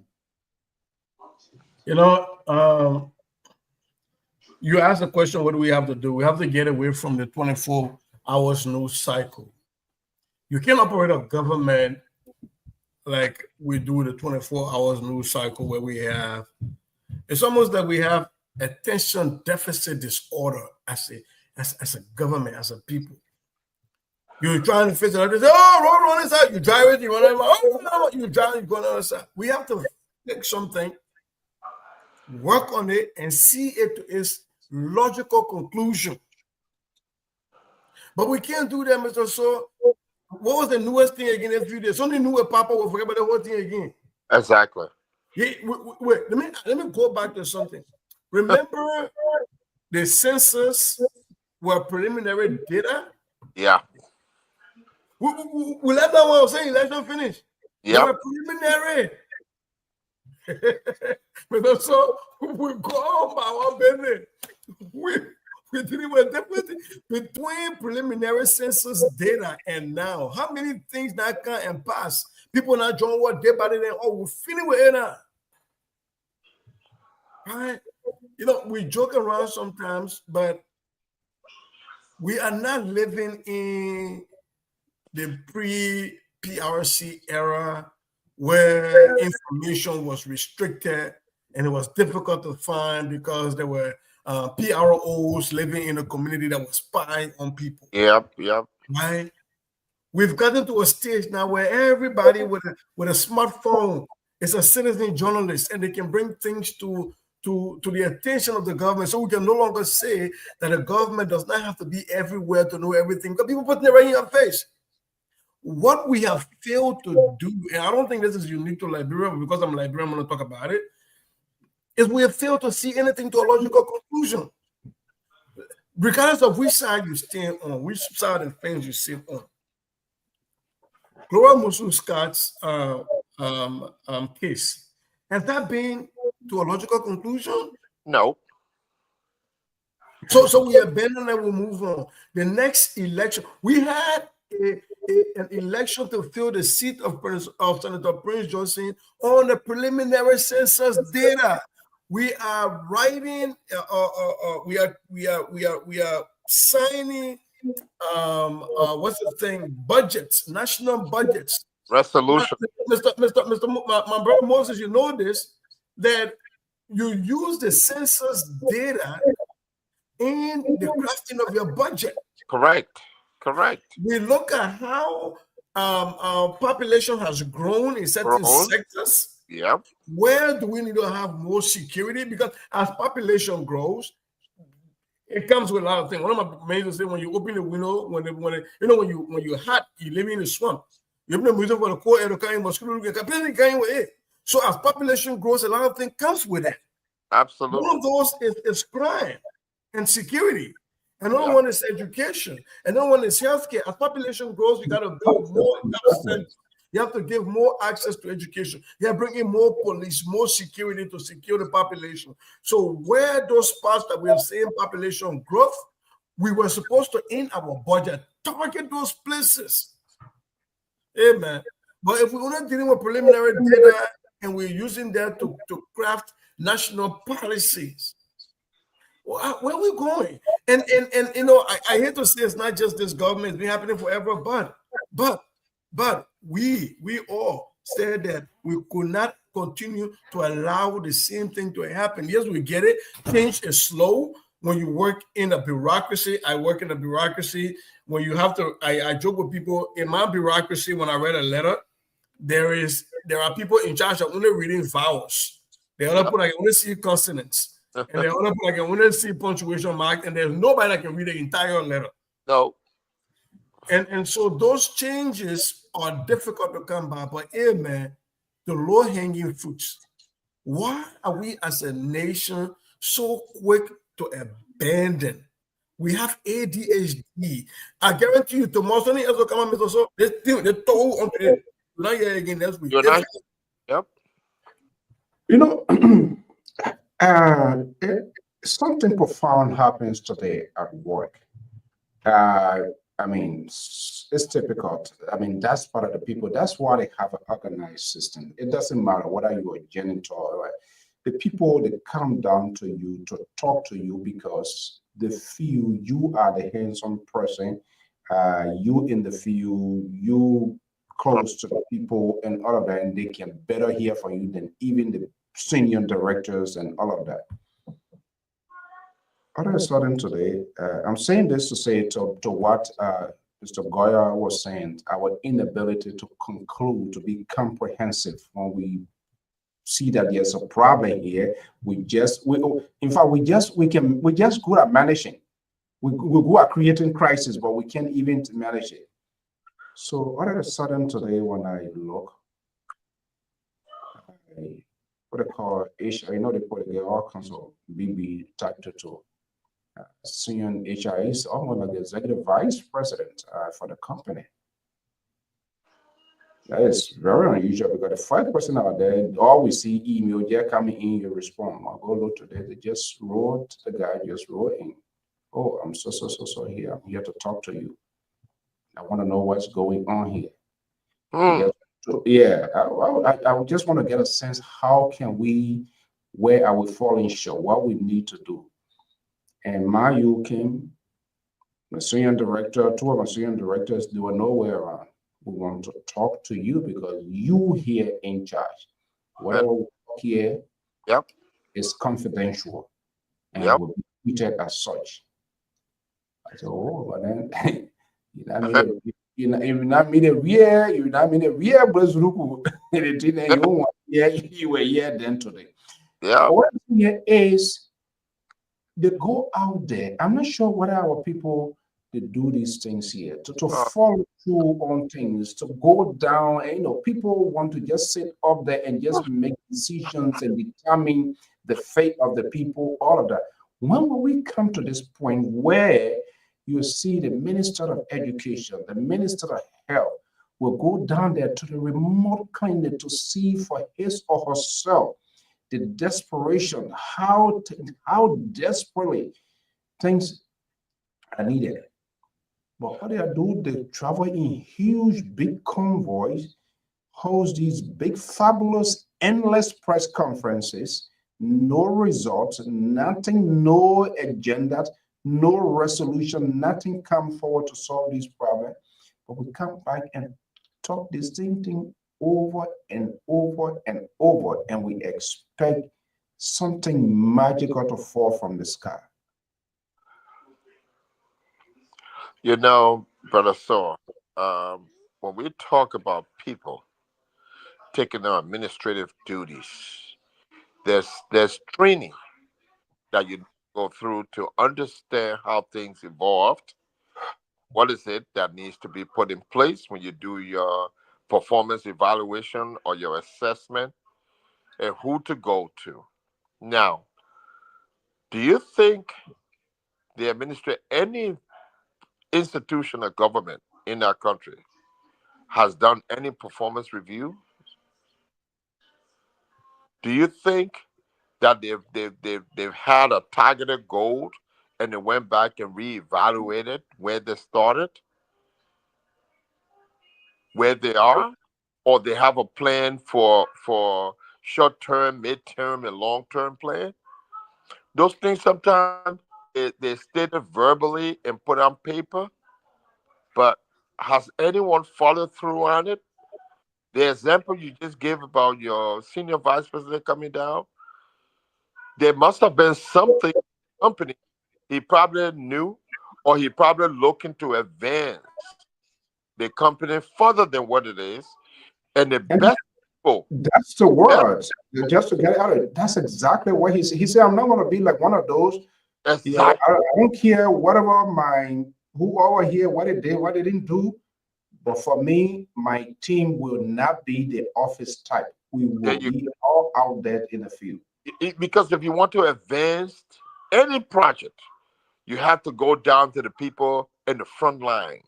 You asked the question, what do we have to do? We have to get away from the 24 hours news cycle. You can't operate a government like we do the 24 hours news cycle where it's almost that we have attention deficit disorder as a government, as a people. You're trying to fix it. You say, oh, roll on this side. You drive it, you run it. Oh, no, you drive it, you go on the other side. We have to fix something, work on it, and see it to its logical conclusion. But we can't do that, Mr. So. What was the newest thing again? A few days, something new with Papa will forget about the whole thing again.
Exactly.
Yeah, wait. Let me go back to something. Remember, the census were preliminary data.
Yeah.
We left that one. I was saying election finished.
Yeah.
They were preliminary. But so we go on by one business.
We're dealing with a difference between preliminary census data and now. How many things that can and pass? People not doing what day by day. Oh, we're feeling with it now. Right? You know, we joke around sometimes, but we are not living in the pre-PRC era where information was restricted and it was difficult to find because there were PROs living in a community that was spying on people.
Yep.
Right? We've gotten to a stage now where everybody with a smartphone is a citizen journalist, and they can bring things to the attention of the government. So we can no longer say that the government does not have to be everywhere to know everything, because people put it right in your face. What we have failed to do, and I don't think this is unique to Liberia, but because I'm Liberian, I'm going to talk about it, is we have failed to see anything to a logical conclusion. Regardless of which side you stand on, which side of things you sit on. Gloria Musu-Scott's case, has that been to a logical conclusion?
No.
So we abandon and we move on. The next election, we had an election to fill the seat of Senator Prince Johnson on the preliminary census data. We are writing, we are signing what's the thing? Budgets, national budgets.
Resolution.
My brother Moses, you know this, that you use the census data in the crafting of your budget.
Correct.
We look at how our population has grown in certain sectors.
Yep.
Where do we need to have more security? Because as population grows, it comes with a lot of things. One of my mates say when you open the window, when you're hot, you live in the swamp. You open the window for the cold air to come in, mosquito can with it. So as population grows, a lot of things comes with it.
Absolutely.
One of those is crime and security. Another one is education. Another one is healthcare. As population grows, you got to build more. You have to give more access to education. You have to bring in more police, more security to secure the population. So where those parts that we have seen population growth, we were supposed to, in our budget, target those places. Amen. But if we're not dealing with preliminary data and we're using that to craft national policies, where are we going? And you know, I hate to say it's not just this government, it's been happening forever, but we all said that we could not continue to allow the same thing to happen. Yes, we get it. Change is slow. When you work in a bureaucracy, I work in a bureaucracy. When you have to, I joke with people in my bureaucracy. When I read a letter, there are people in charge of only reading vowels. The other people, I can only see consonants, and the other people, I can only see punctuation mark, and there's nobody that can read the entire letter.
No.
And so those changes are difficult to come by, but amen, the low-hanging fruits. Why are we as a nation so quick to abandon? We have ADHD. I guarantee you, tomorrow, something else will come on, so they told on to not here again next week.
Yep.
You know, something profound happens today at work. I mean, it's typical. I mean, that's part of the people. That's why they have an organized system. It doesn't matter whether you're a janitor or the people that come down to you to talk to you because they feel you are the hands-on person, you in the field, you close to the people and all of that, and they can better hear from you than even the senior directors and all of that. All of a sudden today, I'm saying this to say to what Mr. Goya was saying, our inability to conclude, to be comprehensive when we see that there's a problem here. We're just good at managing. We go at creating crisis, but we can't even manage it. So all of a sudden today, when I look, what they call HR, I know they put all kinds of BB type to senior HR is almost like the executive vice president for the company. That is very unusual because the first person out there, all we see email, they're coming in, you respond. I'll go look today, they just wrote, the guy just wrote in. Oh, I'm so here. I'm here to talk to you. I want to know what's going on here.
Hmm.
Yes. So, yeah, I would just want to get a sense, how can we, where are we falling short, what we need to do. And Mayu came, my senior director, two of my senior directors, they were nowhere around. We want to talk to you because you here in charge.
And
Whatever we talk here
yep,
is confidential and
yep.
will be treated as such. I said, oh, but then you know, I mean, you not mean a real, you not mean a real Brazil, you were here then today.
Yep.
But what I'm saying here is they go out there. I'm not sure whether our people they do these things here to
Uh,
follow through on things, to go down. And, people want to just sit up there and just make decisions and determine the fate of the people, all of that. When will we come to this point where you see the Minister of Education, the Minister of Health will go down there to the remote clinic to see for his or herself the desperation, how desperately things are needed. But what they travel in huge, big convoys, host these big, fabulous, endless press conferences, no results, nothing, no agenda, no resolution, nothing come forward to solve this problem. But we come back and talk the same thing over and over and over, and we expect something magical to fall from the sky.
Brother Thor, when we talk about people taking on administrative duties, there's training that you go through to understand how things evolved. What is it that needs to be put in place when you do your performance evaluation or your assessment, and who to go to? Now, do you think the administrator, any institution of government in our country, has done any performance review? Do you think that they've had a targeted goal and they went back and reevaluated where they started, where they are, or they have a plan for short term, mid term, and long term plan? Those things sometimes they stated verbally and put on paper, but has anyone followed through on it? The example you just gave about your senior vice president coming down, there must have been something company he probably knew, or he probably looking to advance the company further than what it is. And the
And
best people,
that's the
best,
words. Just to get it out of it, that's exactly what he said. He said, I'm not going to be like one of those.
exactly.
I don't care whatever my whoever here, what they did, what they didn't do. But for me, my team will not be the office type. We
There
will
you
be all out there in the field.
because if you want to advance any project, you have to go down to the people in the front line,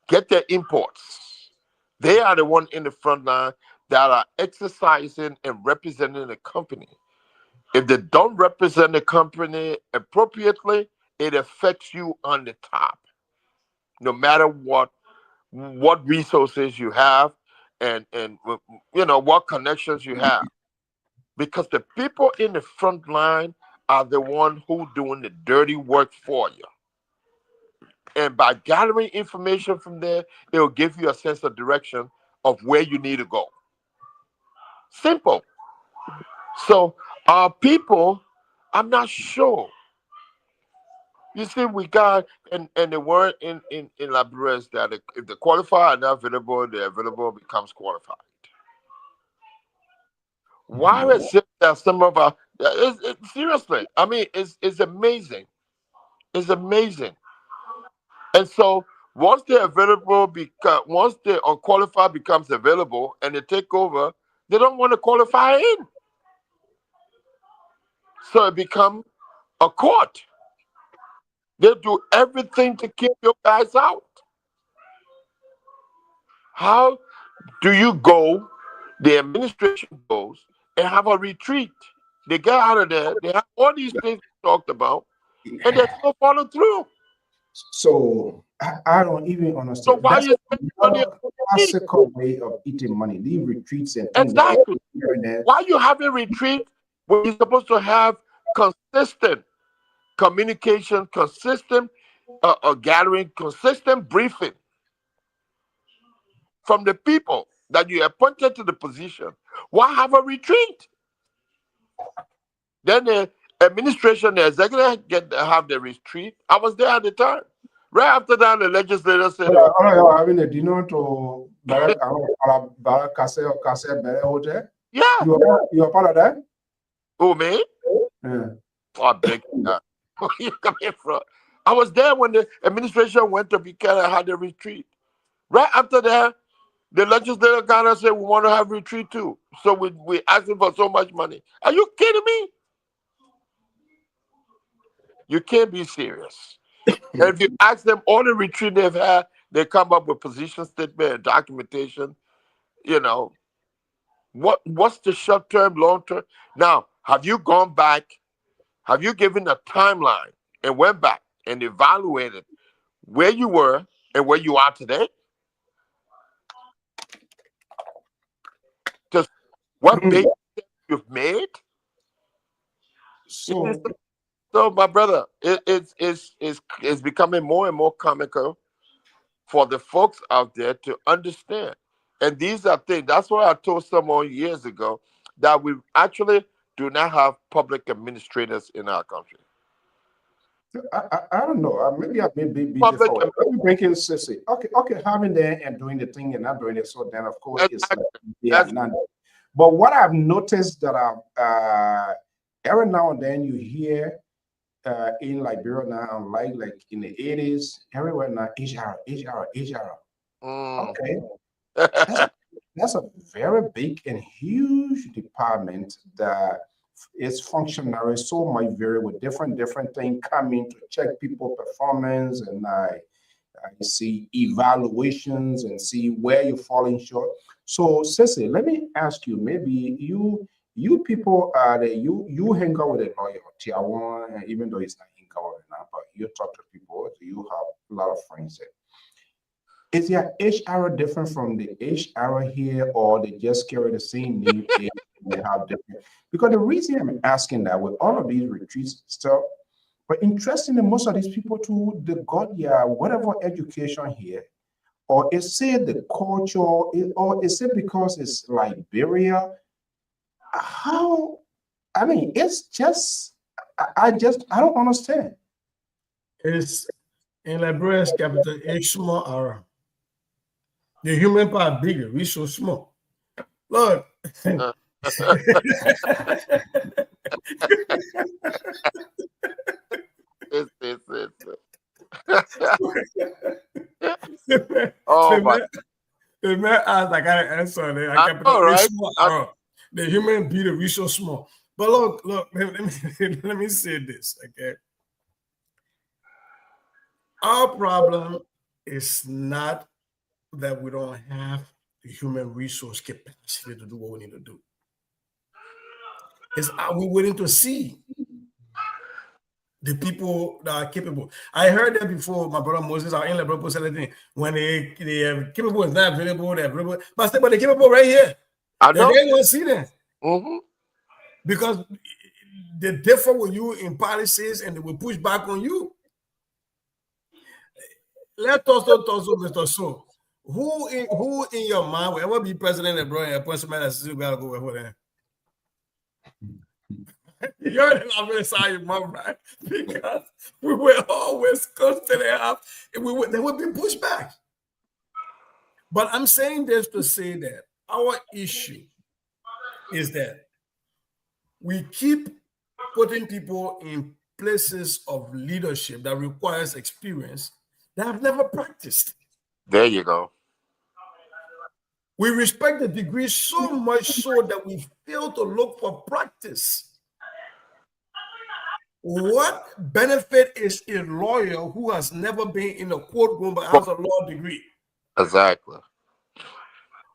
get their imports. They are the one in the front line that are exercising and representing the company. If they don't represent the company appropriately, it affects you on the top, no matter what resources you have, and what connections you have, because the people in the front line are the one who doing the dirty work for you. And by gathering information from there, it will give you a sense of direction of where you need to go. Simple. So our people, I'm not sure. You see, we got and the word in Liberia is that if the qualified are not available, the available becomes qualified. Why is it that some of our seriously? I mean, it's amazing. It's amazing. And so once the unqualified becomes available and they take over, they don't want to qualify in. So it becomes a court. They do everything to keep your guys out. How do you go? The administration goes and have a retreat. They get out of there. They have all these things we talked about. and there's no follow through.
So I don't even
So
understand.
why
That's
you spend money on
a classical way of eating money. These retreats and things
exactly?
here and there.
Why you having retreat when you're supposed to have consistent communication, consistent gathering, consistent briefing from the people that you appointed to the position? Why have a retreat? Then the administration, the executive have the retreat. I was there at the time. Right after that, the legislator said,
All right, I mean, do you know to Barak Kase Bere Hotel?
yeah.
You are part of that?
Oh, me?
Yeah.
I beg you. Where you coming from? I was there when the administration went to Buchanan and had the retreat. Right after that, the legislator got us said we want to have retreat too. So we asking for so much money. Are you kidding me? You can't be serious. And if you ask them all the retreat they've had, they come up with position statement and documentation. You know, what's the short term, long term? Now, have you gone back? Have you given a timeline and went back and evaluated where you were and where you are today? Just what big steps you've made?
So
So, my brother, it's becoming more and more comical for the folks out there to understand. And these are things, that's why I told someone years ago that we actually do not have public administrators in our country.
I don't know. Maybe I may be
Public
different. Let me break in Sissy. Okay, having there and doing the thing and not doing it. So then, of course, it's like, yeah, none. But what I've noticed that every now and then you hear in Liberia now, like in the 80s, everywhere now, HR. Okay, that's a very big and huge department that its functionary so might vary with different things coming to check people performance and I see evaluations and see where you're falling short. So Ceci, let me ask you, maybe you people are the you hang out with a lawyer, tier one, even though it's not in cover now, but you talk to people, you have a lot of friends there. Is your HR different from the HR here, or they just carry the same name and they have different? Because the reason I'm asking that with all of these retreats stuff, but interestingly, most of these people too, they got yeah whatever education here, or is it the culture, or is it because it's Liberia? How? I mean, it's just I don't understand.
It's in Liberia's capital, it's small. The human part bigger, we so small. Look.
Oh my!
The man asked, I got an answer there. I can put right? The human being we so small. But look, let me say this, okay? Our problem is not that we don't have the human resource capacity to do what we need to do. It's are we willing to see the people that are capable? I heard that before. My brother Moses, our inland brother, said anything when they capable is not available, they're available, but they're capable right here.
I know.
They don't see them
because
they differ with you in policies and they will push back on you. Let us talk to Mr. So. Who in your mind will ever be president and bro and appoint somebody that's still gotta go over there? You're not going to say your mom, right? Because we will always constantly have there will be pushback. But I'm saying this to say that our issue is that we keep putting people in places of leadership that requires experience that have never practiced.
There you go.
We respect the degree so much so that we fail to look for practice. What benefit is a lawyer who has never been in a courtroom but has a law degree?
Exactly.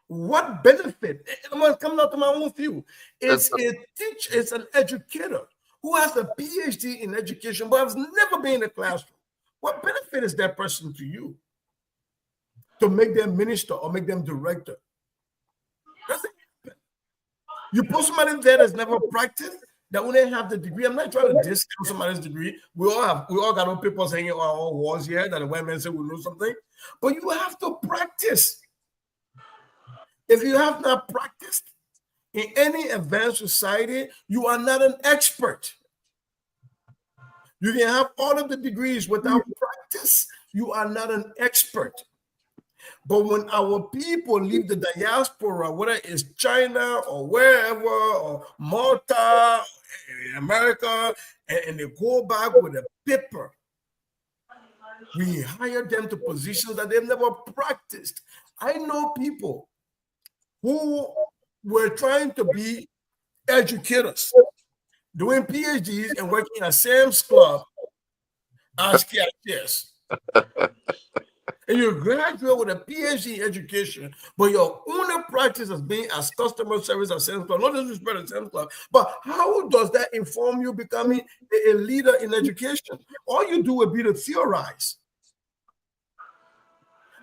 What benefit? I'm coming out to my own view. It's a teacher, it's an educator who has a PhD in education but has never been in a classroom. What benefit is that person to you? To make them minister or make them director? Doesn't happen. You put somebody there that's never practiced, that wouldn't have the degree. I'm not trying to discount somebody's degree. We all got our papers hanging on our walls here that the white man said we know something. But you have to practice. If you have not practiced in any advanced society, you are not an expert. You can have all of the degrees without practice. You are not an expert. But when our people leave the diaspora, whether it's China or wherever, or Malta, America, and they go back with a paper, we hire them to positions that they've never practiced. I know people who were trying to be educators, doing PhDs and working at Sam's Club as cashiers. And you graduate with a PhD in education, but your only practice has been as customer service at Sam's Club. Not disrespect at Sam's Club, but how does that inform you becoming a leader in education? All you do will be to theorize.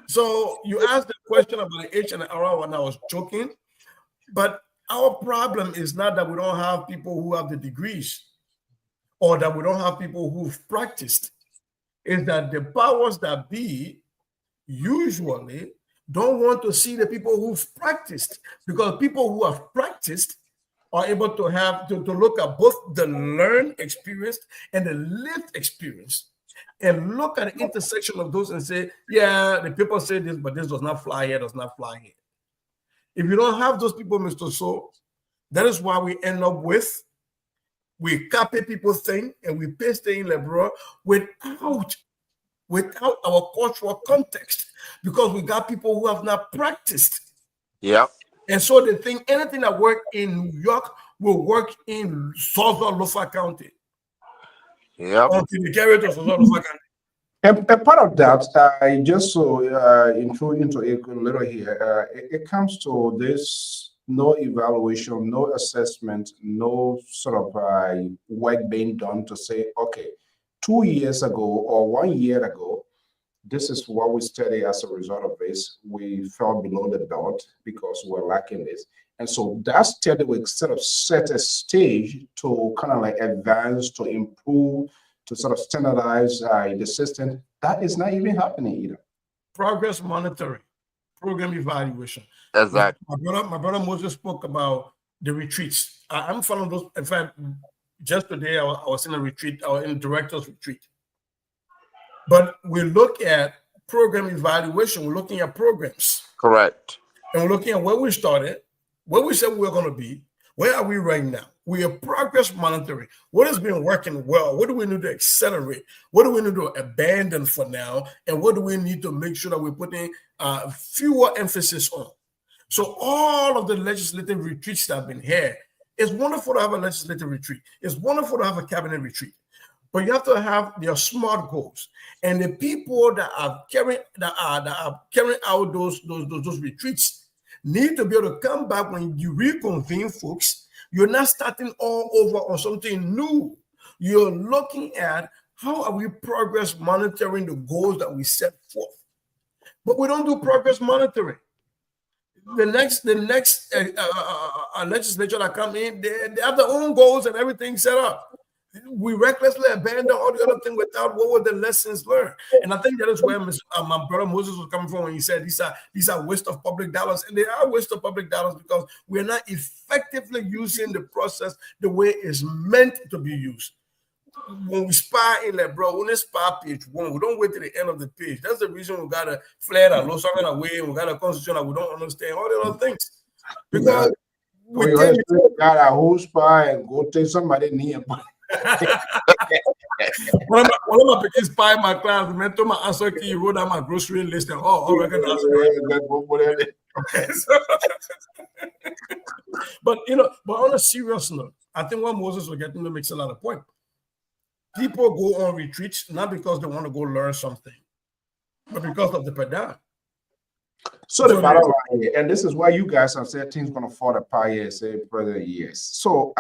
So you asked the question about the H and the R when I was joking, but our problem is not that we don't have people who have the degrees or that we don't have people who've practiced. It's that the powers that be usually don't want to see the people who've practiced, because people who have practiced are able to have to look at both the learned experience and the lived experience and look at the intersection of those and say, yeah, the people say this, but this does not fly here, does not fly here. If you don't have those people, Mr. So, that is why we end up with, we copy people's thing and we paste it in Lpr without our cultural context, because we got people who have not practiced.
Yeah.
And so they think anything that works in New York will work in Southern Lofa County.
Yeah.
Until they carry it to Southern Lofa County.
A part of that, I just so into a little here, it comes to this: no evaluation, no assessment, no sort of work being done to say, okay, 2 years ago or 1 year ago, this is what we studied. As a result of this, we fell below the belt because we're lacking this. And so that study will sort of set a stage to kind of like advance, to improve, to sort of standardize the system. That is not even happening either.
Progress monitoring, program evaluation.
Exactly.
My brother Moses spoke about the retreats. I'm following those. In fact, just today I was in a retreat, I was in a director's retreat. But we look at program evaluation, we're looking at programs.
Correct.
And we're looking at where we started, where we said we were going to be, where are we right now? We are progress monitoring. What has been working well? What do we need to accelerate? What do we need to abandon for now? And what do we need to make sure that we're putting fewer emphasis on? So all of the legislative retreats that have been here, it's wonderful to have a legislative retreat. It's wonderful to have a cabinet retreat. But you have to have your SMART goals, and the people that are carrying out those retreats need to be able to come back when you reconvene, folks. You're not starting all over on something new. You're looking at how are we progress monitoring the goals that we set forth. But we don't do progress monitoring. The next legislature that come in, they have their own goals and everything set up. We recklessly abandon all the other things without what were the lessons learned. And I think that is where my brother Moses was coming from when he said these are waste of public dollars. And they are waste of public dollars because we're not effectively using the process the way it's meant to be used. When we spy in that, bro, when they spy page one, we don't wait to the end of the page. That's the reason we got to flare that low song away. We got a constitution that we don't understand, all the other things. Because we
got a whole spy and go take somebody nearby.
One of my pickings spy my class, mentor my answer key, wrote down my grocery list, and all recognize it. But on a serious note, I think what Moses was getting to makes a lot of point. People go on retreats not because they want to go learn something, but because of the padam.
So the bottom line here, and this is why you guys have said things gonna fall apart here, say president years. So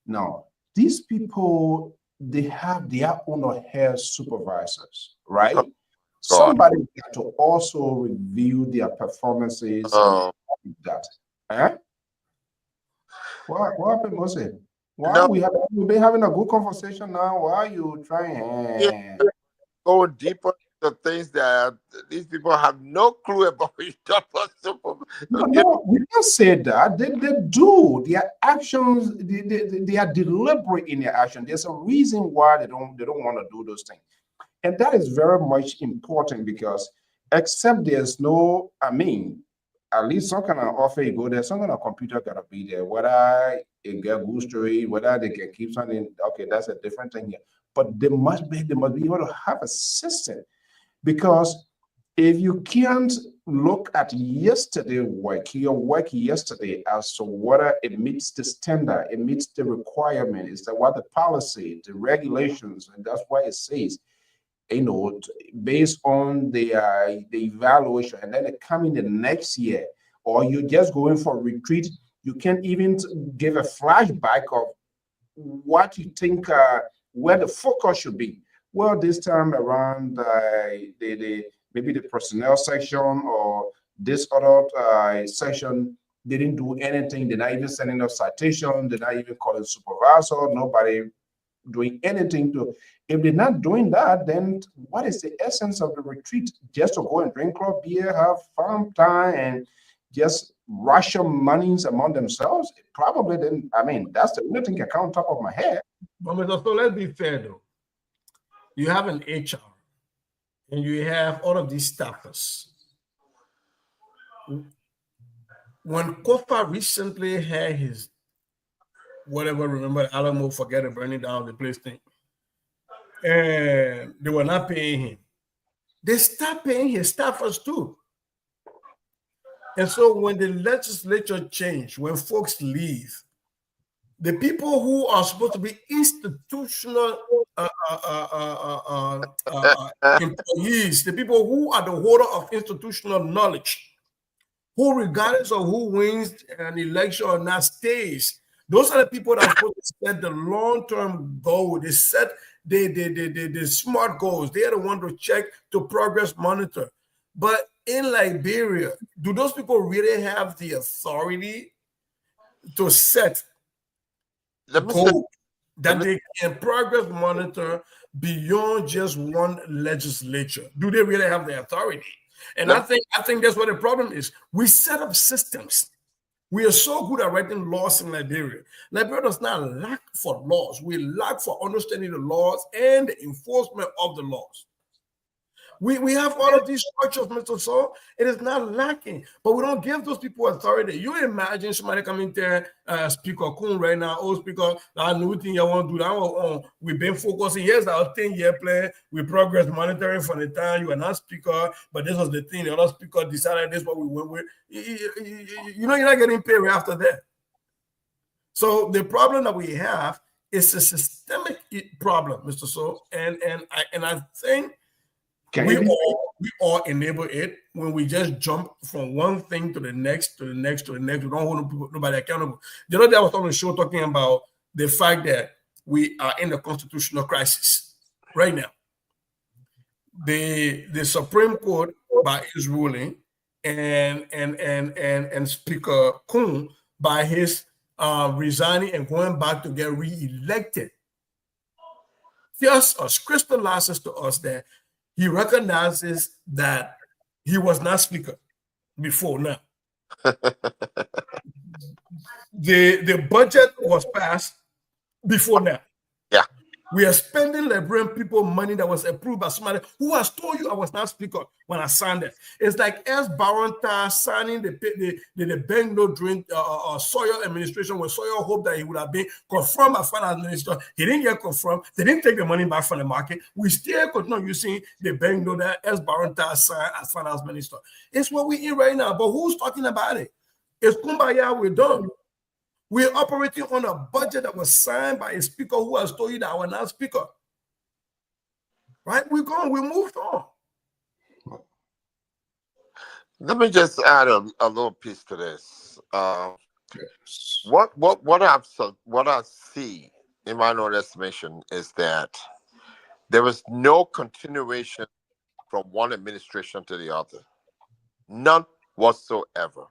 no. these people, they have their own hair supervisors, right? Somebody got to also review their performances and that. Huh? What happened, Mose? Why we've been having a good conversation now? Why are you trying?
Go deeper into things that these people have no clue about.
No, we can't say that. They do. Their actions, they are deliberate in their action. There's a reason why they don't want to do those things. And that is very much important because except there's no, I mean, at least some kind of offer you go there, some kind of computer gotta be there. Whether it get good story, whether they can keep something, okay, that's a different thing here. But they must be able to have a system because if you can't look at yesterday work, your work yesterday as to whether it meets the standard, it meets the requirement, is that what the policy, the regulations, and that's why it says, based on the evaluation, and then they come in the next year, or you're just going for a retreat, you can't even give a flashback of what you think where the focus should be. Well, this time around, maybe the personnel section or this other section didn't do anything. They're not even sending us citation. They're not even calling supervisor. Nobody doing anything to. If they're not doing that, then what is the essence of the retreat? Just to go and drink club beer, have fun time, and just ration monies among themselves? Probably then, I mean, that's the only thing I count on top of my head.
But so let's be fair though. You have an HR and you have all of these staffers. When Kofa recently had his whatever, remember Alamo, forget it, burning down the place thing, and they were not paying him, they stopped paying his staffers too. And so when the legislature changed, when folks leave, the people who are supposed to be institutional employees, the people who are the holder of institutional knowledge, who regardless of who wins an election or not stays, those are the people that are supposed to set the long-term goal. They set the smart goals. They are the one to check, to progress monitor. But in Liberia, do those people really have the authority to set goals that they can progress monitor beyond just one legislature? Do they really have the authority? And I think that's what the problem is. We set up systems. We are so good at writing laws in Liberia. Liberia does not lack for laws. We lack for understanding the laws and the enforcement of the laws. We have all of these structures, Mr. So it is not lacking, but we don't give those people authority. You imagine somebody coming there, Speaker Kun right now, oh, Speaker, I new thing I want to do that. We've been focusing, here's our 10-year plan. We progress monitoring from the time you are not Speaker, but this was the thing. The other Speaker decided this is what we went with. You know, you're not getting paid right after that. So the problem that we have is a systemic problem, Mr. So, and I think we all enable it when we just jump from one thing to the next, to the next, to the next. We don't hold nobody accountable. The other day I was on the show talking about the fact that we are in a constitutional crisis right now. The Supreme Court, by his ruling, and Speaker Kun by his resigning and going back to get re-elected, just crystallizes to us that he recognizes that he was not Speaker before now. The budget was passed before now.
Yeah.
We are spending Liberian people money that was approved by somebody who has told you I was not Speaker when I signed it. It's like S. Barronta signing the bank note during Sawyer administration, when Sawyer hoped that he would have been confirmed by finance minister. He didn't get confirmed. They didn't take the money back from the market. We still continue using the bank note that S. Barronta signed as finance minister. It's what we're in right now. But who's talking about it? It's kumbaya, we're done. We're operating on a budget that was signed by a speaker who has told you that I was not Speaker. Right? We're gone. We moved on.
Let me just add a little piece to this. What I see in my own estimation, is that there was no continuation from one administration to the other. None whatsoever.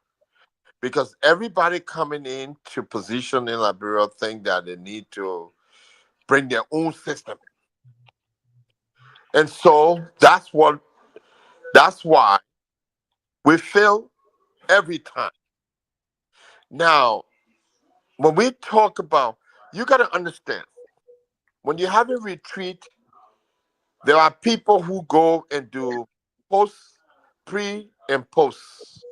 Because everybody coming into position in Liberia think that they need to bring their own system. And so that's why we fail every time. Now, when we talk about, you got to understand, when you have a retreat, there are people who go and do post, pre, and post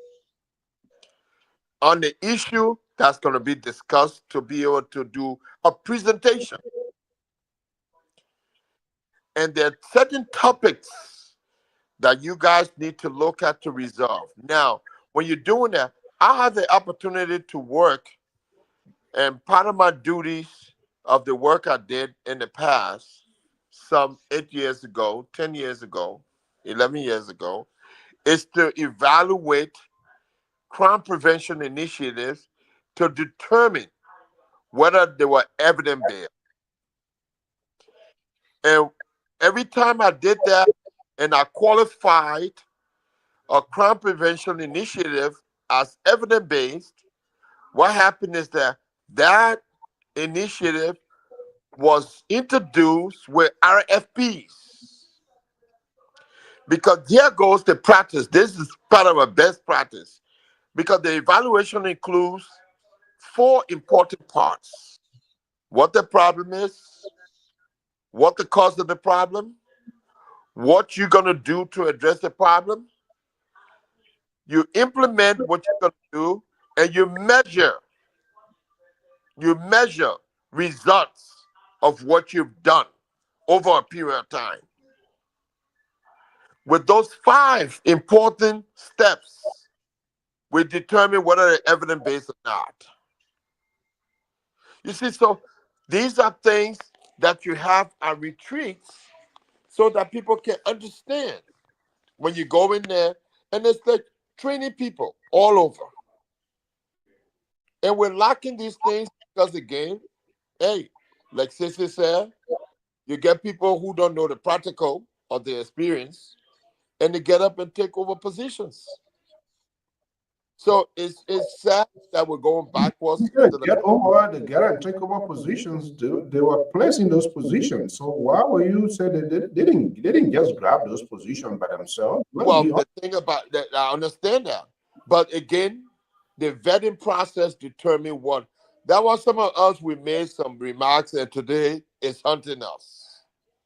on the issue that's going to be discussed to be able to do a presentation. And there are certain topics that you guys need to look at to resolve. Now, when you're doing that, I have the opportunity to work, and part of my duties of the work I did in the past, some 8 years ago, 10 years ago, 11 years ago, is to evaluate crime prevention initiatives to determine whether they were evidence-based. And every time I did that and I qualified a crime prevention initiative as evidence-based, what happened is that that initiative was introduced with RFPs. Because here goes the practice. This is part of a best practice. Because the evaluation includes 4 important parts. What the problem is, what the cause of the problem, what you're going to do to address the problem, you implement what you're going to do, and you measure results of what you've done over a period of time. With those 5 important steps, we determine whether they're evidence-based or not. You see, so these are things that you have at retreats so that people can understand. When you go in there, and it's like training people all over. And we're lacking these things because, again, hey, like Sissy said, you get people who don't know the practical or the experience, and they get up and take over positions. So it's sad that we're going backwards.
They get and take over positions. They were placed in those positions. So why were you saying that they didn't just grab those positions by themselves?
Well, the thing about that, I understand that. But again, the vetting process determined what. That was some of us, we made some remarks, and today it's hunting us.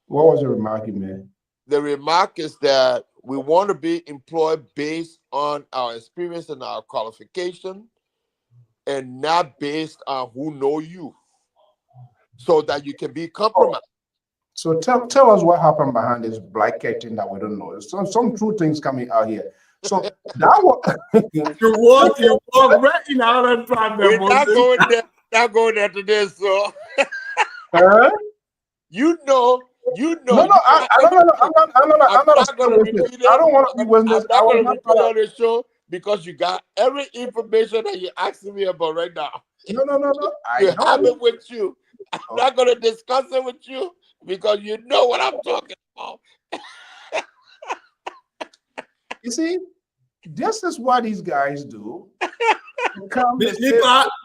What was the remark you made?
The remark is that we want to be employed based on our experience and our qualification, and not based on who know you, so that you can be compromised.
So tell us what happened behind this blanketing that we don't know. Some true things coming out here. So that was
you walk right in our problem.
We're not going there today, so you know.
No, I'm not going to repeat it. I don't want to be witness.
I'm not going to repeat on the show because you got every information that you're asking me about right now.
No.
You have it with you. I'm not going to discuss it with you because you know what I'm talking about.
You see, this is what these guys do.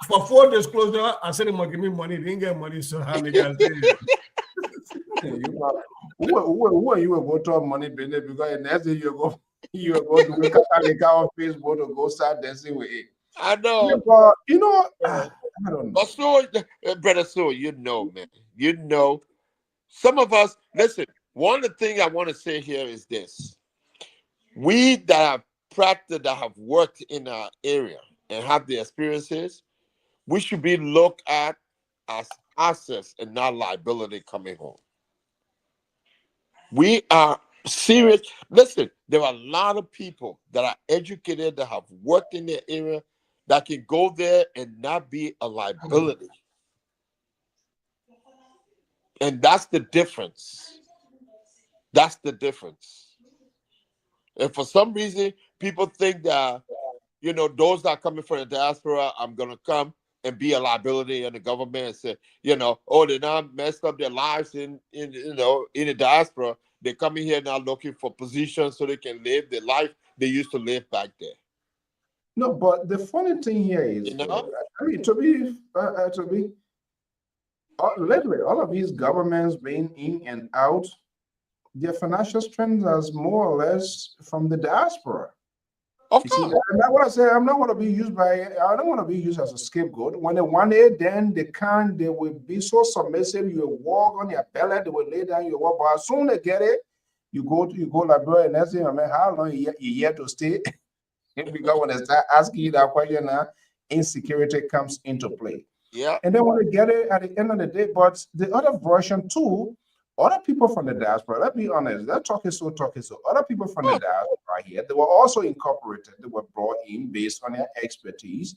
For full disclosure, I said, "Give me money." Didn't get money, so how many guys did?
Who are you about to have money, because the next day you're going to wake up on Facebook to go start dancing with it.
I know.
But I don't know.
But so, brother, so you know, man, some of us. Listen, one of the things I want to say here is this: we that have practiced, that have worked in our area and have the experiences, we should be looked at as assets and not liability coming home. We are serious. Listen, there are a lot of people that are educated, that have worked in their area, that can go there and not be a liability. And that's the difference. That's the difference. And for some reason, people think that, those that are coming from the diaspora, I'm going to come and be a liability in the government and say, you know, oh, they now messed up their lives in the diaspora. They're coming here now looking for positions so they can live the life they used to live back there.
No, but the funny thing here is,
You know?
I mean, lately, all of these governments being in and out, their financial strength is more or less from the diaspora.
Of
You see,
course.
and that's what I say. I'm not going to be used I don't want to be used as a scapegoat. When they want it, then they will be so submissive. You will walk on your belly, they will lay down your walk. But as soon as they get it, you go Liberia and that's it. I mean, how long you here to stay? Because when they start asking you that question now, insecurity comes into play.
Yeah.
And then when they get it at the end of the day, but the other version too, other people from the diaspora, let's be honest, they're talking so. Other people from the diaspora here, they were also incorporated, they were brought in based on their expertise,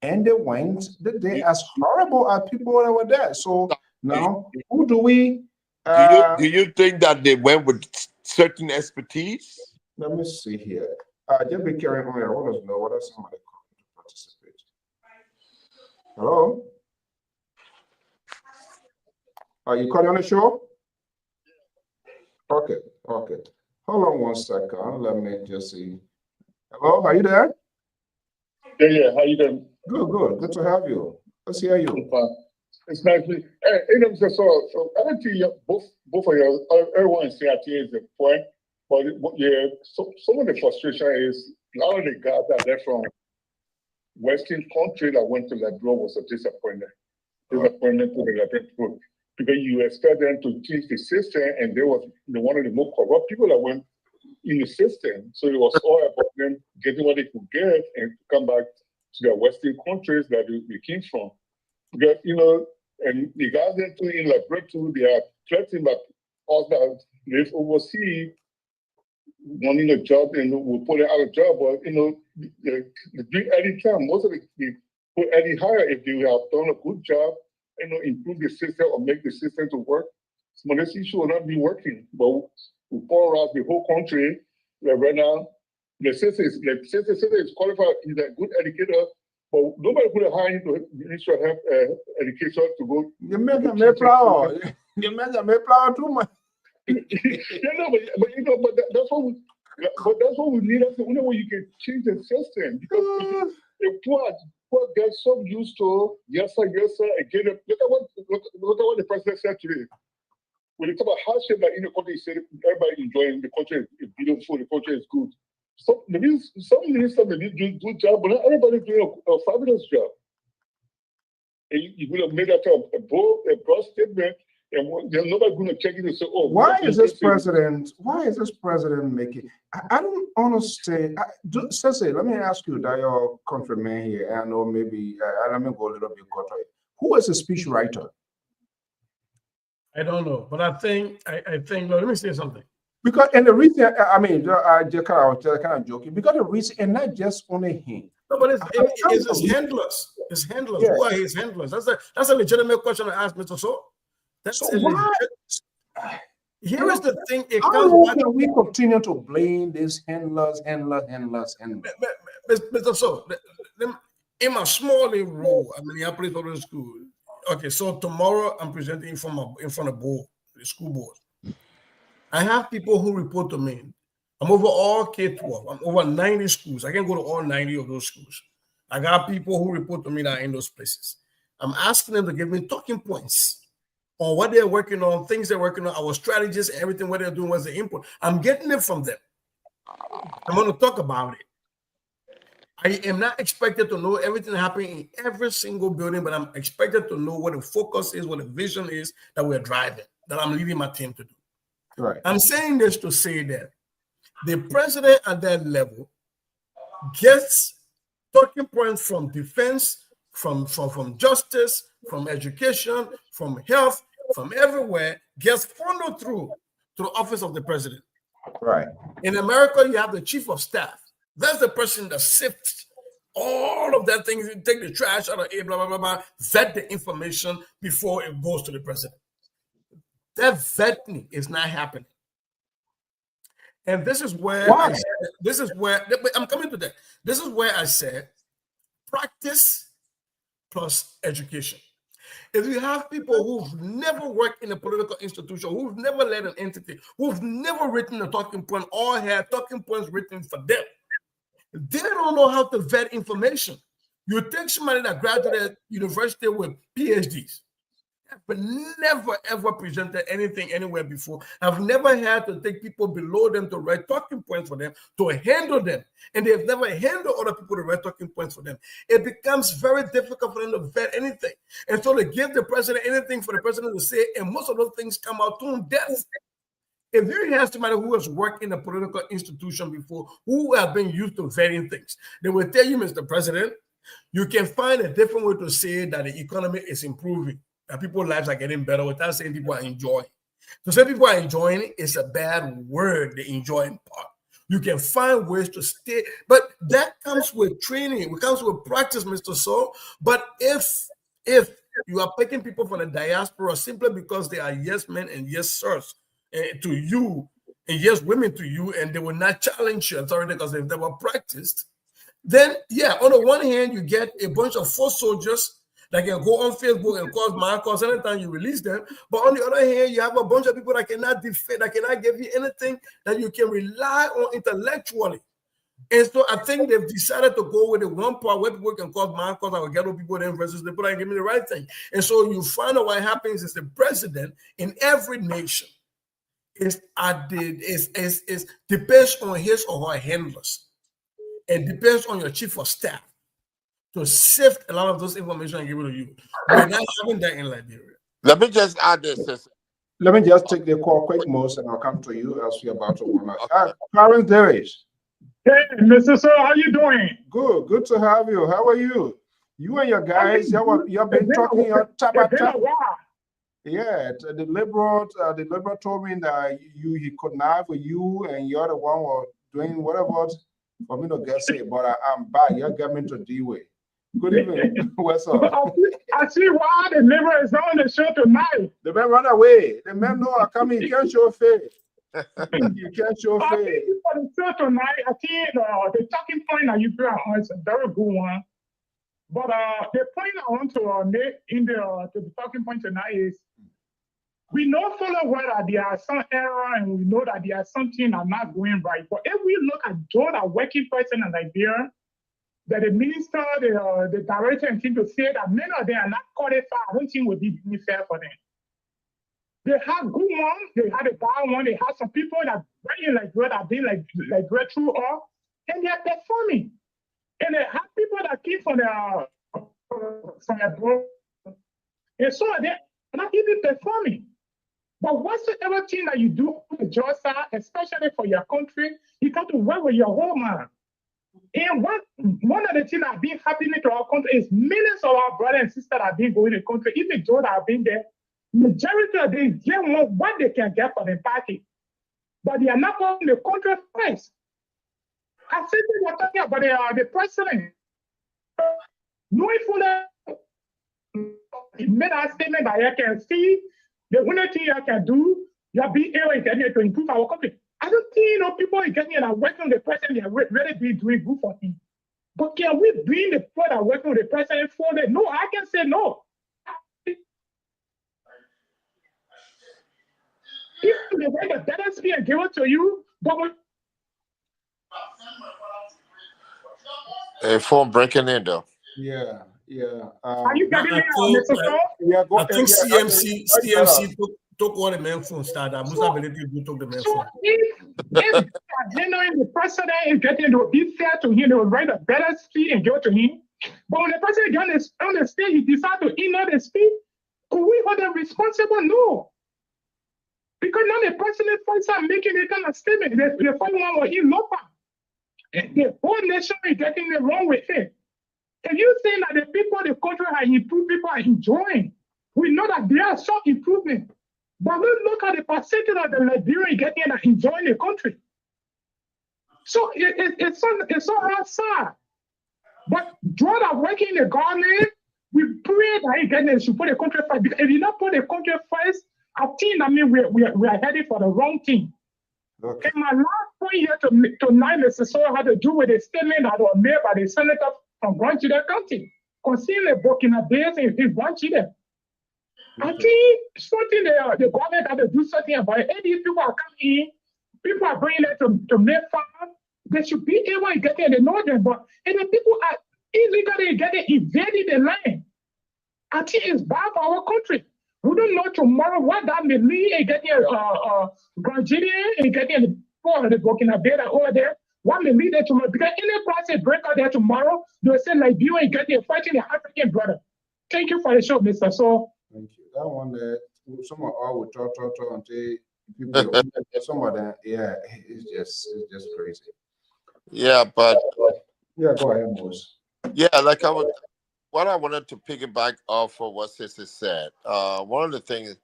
and they as horrible as people that were there. So now, who do we
do you think that they went with certain expertise?
let me see here. Just be careful here. I want to know what are somebody calling to participate. Hello? Are you calling on the show? Okay. Hold on 1 second. Let me just see. Hello, are you there?
Yeah. How you doing?
Good to have you. Let's hear you.
It's nice. So I don't think both of you, everyone in CRT is the point, but yeah, so some of the frustration is a lot of the guys that left from Western country that went to Liberia was a disappointment to the Liberian people, because you expect them to change the system, and they was one of the more corrupt people that went in the system. So it was all about them getting what they could get and come back to their Western countries that they came from. Because, and the guys that in Liberia too, they are threatening that us that live overseas wanting a job and will put it out of job. But any time, most of the put any higher if they have done a good job, improve the system or make the system to work. Some of this issue will not be working. But we pour out the whole country. Like right now, the system is qualified. He's a good educator, but nobody put a high into Ministry of Health education to go.
You make them flower. You make them flower too much.
But that's what we need. That's the only way you can change the system. Because if poor get so used to yes sir, again, look at what the president said today. When you talk about hardship, like in the country, he said everybody enjoying the country is beautiful, the country is good. Some ministers may do a good job, but not everybody doing a fabulous job. And you would have made that a broad statement. And there's nobody going to check it and say, "Oh,
why is this president making?" I don't understand. Sensei, let me ask you, that your countryman here, I know maybe let me go a little bit cut. Who is a speechwriter?
I don't know, but I think. Let me say something.
Because and the reason, I mean, I just kind of joking. Because the reason, and not just only him.
No, but it's his handlers. His handlers. Yeah. Who are his handlers? That's a legitimate question to ask, Mr. So. Here is the thing.
How long can we continue to blame these handlers?
Mr. So, in my small role at Minneapolis Public School, okay, so tomorrow I'm presenting in front of the school board. I have people who report to me. I'm over all K-12. I'm over 90 schools. I can go to all 90 of those schools. I got people who report to me that are in those places. I'm asking them to give me talking points on what they're working on, things they're working on, our strategies, everything, what they're doing, what's the input. I'm getting it from them. I'm going to talk about it. I am not expected to know everything happening in every single building, but I'm expected to know what the focus is, what the vision is that we're driving, that I'm leading my team to do.
Right.
I'm saying this to say that the president at that level gets talking points from defense, from justice, from education, from health, from everywhere, gets funneled through to the office of the president.
Right.
In America, you have the chief of staff. That's the person that sifts all of that things, take the trash out of it, blah, blah, blah, blah, vet the information before it goes to the president. That vetting is not happening. And this is where I'm coming to that. This is where I said practice plus education. If you have people who've never worked in a political institution, who've never led an entity, who've never written a talking point or had talking points written for them, they don't know how to vet information. You take somebody that graduated university with PhDs, but never ever presented anything anywhere before. I've never had to take people below them to write talking points for them, to handle them. And they've never handled other people to write talking points for them. It becomes very difficult for them to vet anything. And so they give the president anything for the president to say, and most of those things come out to death. If you have somebody who has worked in a political institution before, who have been used to vetting things, they will tell you, Mr. President, you can find a different way to say that the economy is improving, that people's lives are getting better without saying people are enjoying. To say people are enjoying it is a bad word, the enjoying part. You can find ways to stay, but that comes with training. It comes with practice, Mr. So. But if you are picking people from the diaspora simply because they are yes men and yes sirs to you, and yes women to you, and they will not challenge your authority because they've never practiced, then yeah, on the one hand, you get a bunch of foot soldiers that can go on Facebook and cause my cause anytime you release them. But on the other hand, you have a bunch of people that cannot defend, that cannot give you anything that you can rely on intellectually. And so I think they've decided to go with the one part where people can cause my cause, our ghetto people then versus the people that give me the right thing. And so you find out what happens is the president in every nation is depends on his or her handlers. It depends on your chief of staff to sift a lot of those information and give it to you. We're not having that in Liberia.
Let me just add this.
Let me just take the call quick, most, and I'll come to you as we're about to run out. Clarence Davis.
Hey, Mr. Sir, how you doing?
Good to have you. How are you? You and your guys, you've been talking your tabata. Yeah, the liberal told me that he could not for you, and you're the one who was doing whatever for me to get sick. But I'm back. You got me to D-Way. Good evening. What's up?
I see why the liver is on the show tonight.
The man run away. The man know I come in. You can't show face. You can't show
I
face.
think for the show tonight, I think the talking point that you bring on is a very good one. But the point I want to make in the talking point tonight is we know full well that there are some error and we know that there are something that are not going right. But if we look at those that are working person in Liberia, that the minister, the director, and thing to say that many of them are not qualified, I don't think would be fair for them. They have good ones, they have a bad one, they have some people that very like good have been like read through all, and they're performing. And they have people that came from their board, and some of them are not even performing. But whatsoever thing that you do on the job side, especially for your country, you got to work with your whole man. And one of the things that have been happening to our country is millions of our brothers and sisters that have been going to the country, even those that have been there, majority of them get what they can get for the party. But they are not putting the country first. I said we were talking about the president. Knowing fully, he made a statement that I can see the only thing I can do, you have been able to improve our country. I don't think people are getting that working with the president, they are really be doing good for him. But can we bring the people that are working with the president for them? No, I can say no. If they write a better speech and give it to you, but
A phone breaking in though.
Yeah.
Are you getting it, Mr. Saul?
I think CMC took all the main phone started. I must have believed you took the main phone.
If the president is getting to be fair to him, they will write a better speech and give it to him. But when the president gets on the stage, he decides to ignore the speech, could we hold them responsible? No. Because now the president first time making a kind of statement, the first one was in Lopa. The whole nation is getting it wrong with it. If you say that the people in the country are improved, people are enjoying, we know that there are some improvement. But we look at the percentage of the Liberians getting and enjoying the country. So it's so outside. But those that are working in the government, we pray that he getting should put the country first. Because if you don't put the country first, I think we are headed for the wrong thing. Okay. And my last point here tonight, Mr. Sowell, had to do with a statement that was made by the senator from Grand Judah County. concealing Burkina Faso in one Chile. I think something the government has to do something about it. And these people are coming in, people are bringing them to make farm. They should be able to get there, they know them, but and the people are illegally getting invading the land. I think it's bad for our country. We don't know tomorrow what that may mean and getting Grandinia and getting the Burkina Faso over there. What may mean there tomorrow? Because any process break out there tomorrow, they'll say like you ain't getting fighting the African brother. Thank you for the show, Mr. So.
Thank you. That one there, someone all would talk until people, some of them, yeah, it's just crazy.
Yeah, but
yeah, go ahead, Moses.
Yeah, what I wanted to piggyback off of what Sissy said. One of the things,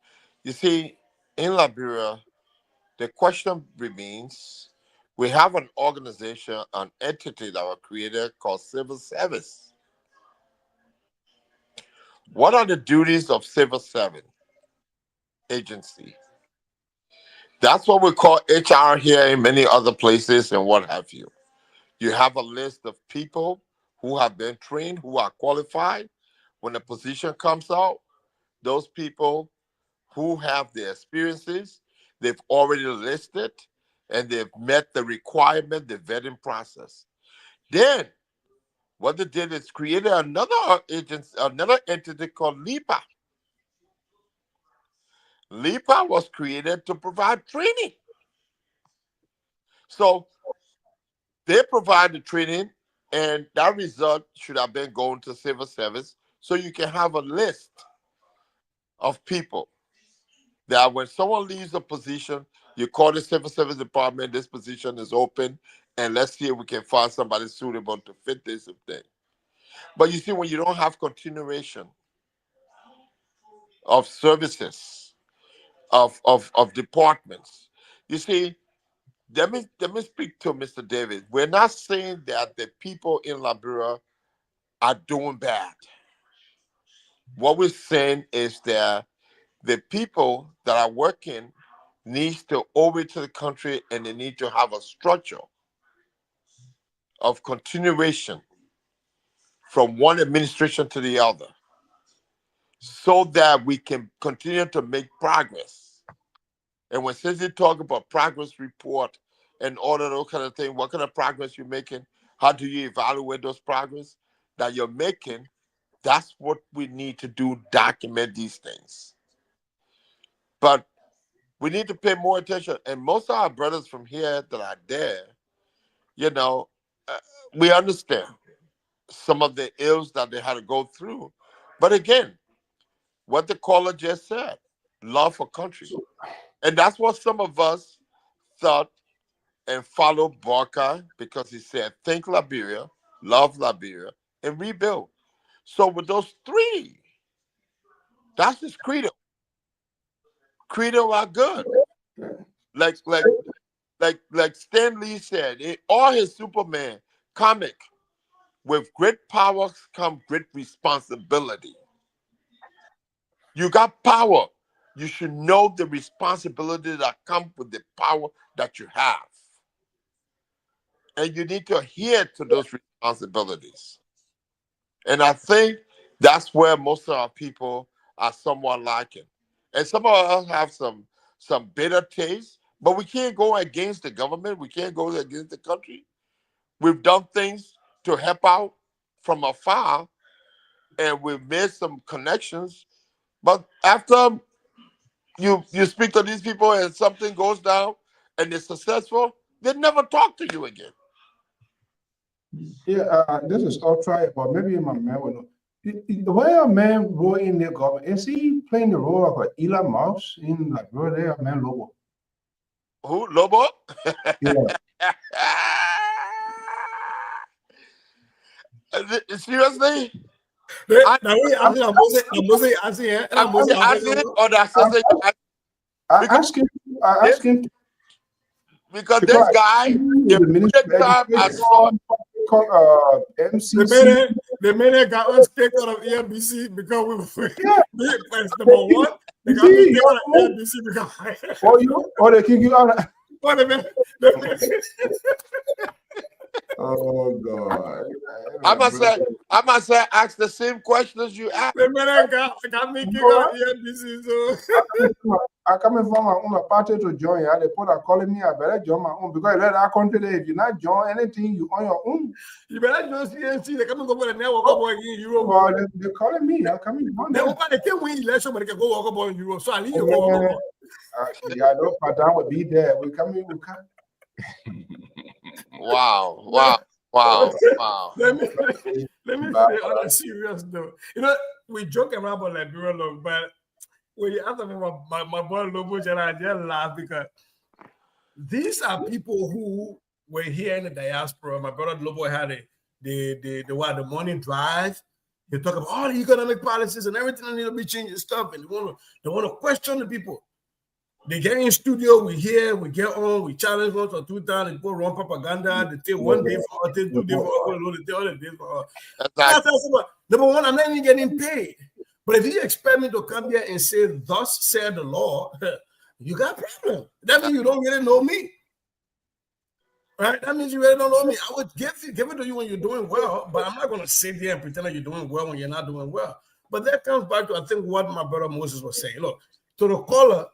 you see, in Liberia, the question remains: we have an organization, an entity that was created called civil service. What are the duties of civil service agency? That's what we call HR here in many other places and what have you. You have a list of people who have been trained, who are qualified. When a position comes out, those people who have the experiences, they've already listed and they've met the requirement, the vetting process. Then what they did is created another agency, another entity called Lpr. Lpr was created to provide training. So they provide the training, and that result should have been going to civil service, so you can have a list of people that when someone leaves a position, you call the civil service department, this position is open, and let's see if we can find somebody suitable to fit this thing. But you see, when you don't have continuation of services, of departments, you see, let me speak to Mr. David. We're not saying that the people in Liberia are doing bad. What we're saying is that the people that are working needs to owe it to the country, and they need to have a structure of continuation from one administration to the other so that we can continue to make progress. And when Cissy talk about progress report and all of those kind of things, what kind of progress you're making, how do you evaluate those progress that you're making? That's what we need to do, document these things. But we need to pay more attention. And most of our brothers from here that are there, you know, we understand some of the ills that they had to go through. But again, what the caller just said, love for country. And that's what some of us thought and followed Barker, because he said, think Liberia, love Liberia, and rebuild. So with those three, that's his credo. Credo are good. Like Stan Lee said, all his Superman comic, with great powers come great responsibility. You got power. You should know the responsibility that comes with the power that you have. And you need to adhere to those responsibilities. And I think that's where most of our people are somewhat lacking. And some of us have some bitter taste, but we can't go against the government. We can't go against the country. We've done things to help out from afar, and we've made some connections. But after you speak to these people and something goes down and they're successful, they never talk to you again.
Yeah, this is all try, but maybe my man will know. The way a man role in the government, is he playing the role of Elon Musk in like there, a man Lobo?
Who, Lobo?
Yeah.
Seriously?
I
ask him
because this guy,
MCC.
The minute got us kicked out of EMBC because we were number one. They got us kicked out of EMBC because
or they kick you out. Oh God.
I must say, ask the same questions you asked.
The man got me kick out here. This is
I coming from my own party to join. They put a calling me. I better join my own because let our country there. If you not join anything, you on your own.
You better join CNC. They come and go for the network up in Europe.
Well, they're calling me. I'm coming.
They can't win election, but they can go walk up in Europe. So I need you to go.
Yeah, no, Patan will be there. We coming. We come.
Wow.
Let me say on a serious note. You know, we joke around about Liberia, but when you ask about my boy Lobo, I just laugh because these are people who were here in the diaspora. My brother Lobo had the morning drive. They talk about all the economic policies and everything that need to be changing stuff, and they want to question the people. They get in studio, we hear, we get on, we challenge once or two times, they go run propaganda, they take 1 day for us, take 2 days for us, they take all the days for us. Number one, I'm not even getting paid. But if you expect me to come here and say, thus said the law, you got a problem. That means you don't really know me. Right? That means you really don't know me. I would give it to you when you're doing well, but I'm not going to sit here and pretend that you're doing well when you're not doing well. But that comes back to, I think, what my brother Moses was saying. Look, to the caller,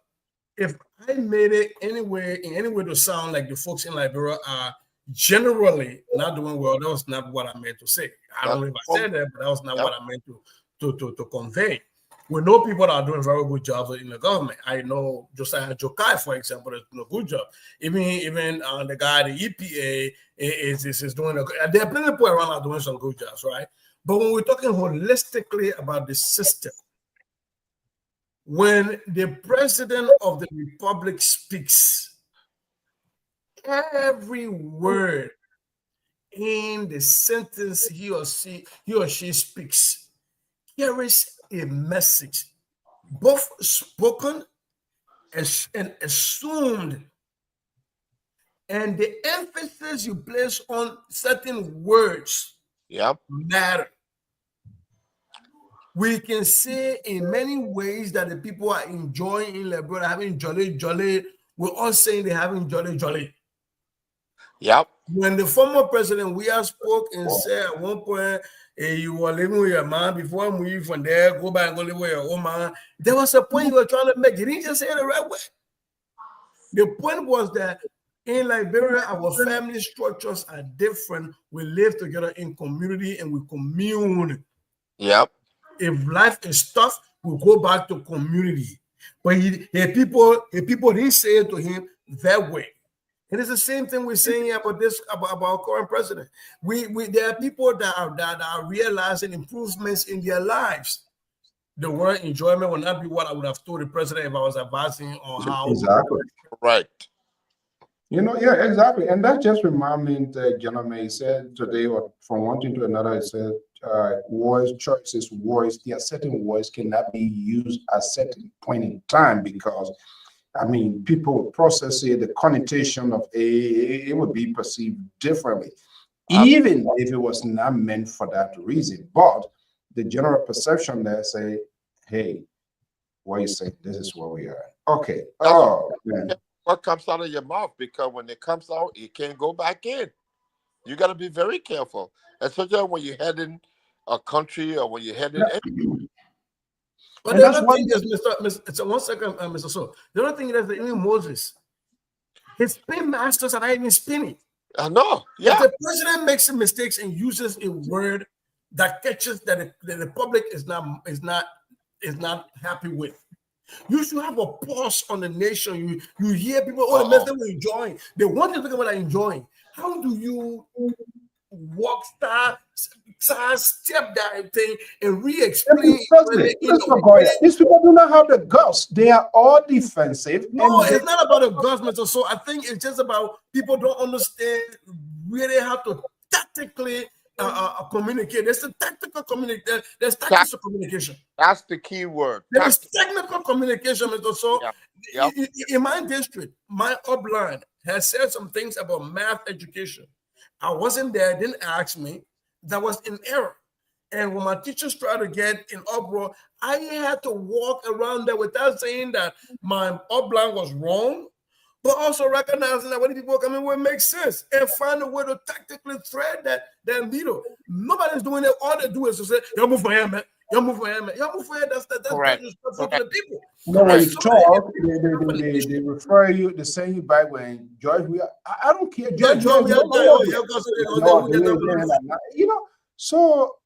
if I made it in any way to sound like the folks in Liberia are generally not doing well, that was not what I meant to say. I don't know if I said that, but that was not what I meant to convey. We know people that are doing very good jobs in the government. I know Josiah Jokai, for example, is doing a good job. Even the guy at the EPA is doing a good job. There are plenty of people around are doing some good jobs, right? But when we're talking holistically about the system, when the president of the republic speaks, every word in the sentence he or she speaks carries a message, both spoken and assumed. And the emphasis you place on certain words matter. We can say in many ways that the people are enjoying in Liberia, having jolly. We're all saying they're having jolly.
Yep.
When the former president, we have spoke and said at one point, hey, you were living with your man before I move from there, go back and go live with your own man. There was a point you were trying to make. You didn't just say it the right way. The point was that in Liberia, our family structures are different. We live together in community and we commune.
Yep.
If life is tough, we'll go back to community. But people didn't say it to him that way. It is the same thing we're saying about our current president. There are people that are realizing improvements in their lives. The word enjoyment will not be what I would have told the president if I was advising on how.
Exactly.
Right.
You know, yeah, exactly. And that just reminds me, the gentleman he said today, or from one thing to another, he said, words, choices, words, there are certain words cannot be used at certain point in time because, I mean, people process it, the connotation of it would be perceived differently, even if it was not meant for that reason. But the general perception there say, hey, what you say, this is where we are. Okay. Oh, man.
What comes out of your mouth, because when it comes out, it can't go back in. You got to be very careful, especially when you're heading a country or when you're heading.
But the other thing is, Mr. 1 second, Mr. So. The other thing is that even Moses, his spin masters are not even spinning.
I know. Yeah.
If the president makes some mistakes and uses a word that catches that the public is not happy with, you should have a pulse on the nation. You hear people, the message we're enjoying. They want you to talk about enjoying. How do you walk step that thing and re-explain?
These people do not have the guts. They are all defensive.
No, it's not about the guts, Mr. So I think it's just about people don't understand really how to tactically communicate. There's a tactical communication. There's tactical communication.
That's the key word.
There is technical communication, Mr. So.
Yep.
In my district, my upline has said some things about math education. I wasn't there, didn't ask me. That was in error. And when my teachers tried to get in uproar, I had to walk around there without saying that my upline was wrong. but also recognizing that when people come in where it makes sense and find a way to tactically thread that needle. Nobody's doing it. All they do is to say, "Y'all move for him, man. Y'all move for him, man. Y'all move for him." That's
Correct.
disrespectful to the people.
No, when you
So
talk,
many
they refer you, they send you back when George. I don't care.
George,
You know, so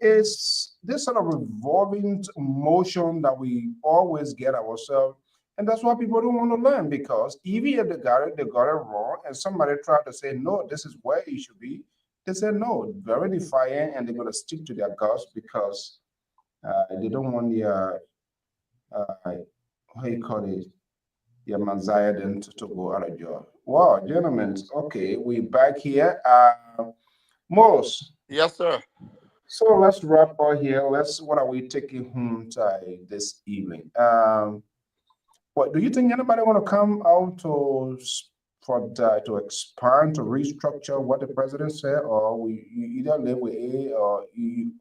it's this sort of revolving motion that we always get ourselves, and that's why people don't want to learn, because even if they got it wrong, and somebody tried to say no, this is where it should be. They say no, very defiant, and they're going to stick to their guts because they don't want their how you call it, your Messiah then to go out of job. Wow, gentlemen. Okay, we back here. Most.
Yes, sir.
So let's wrap up here. What are we taking home this evening? What do you think anybody want to come out to expand, to restructure what the president said, or you either live with A or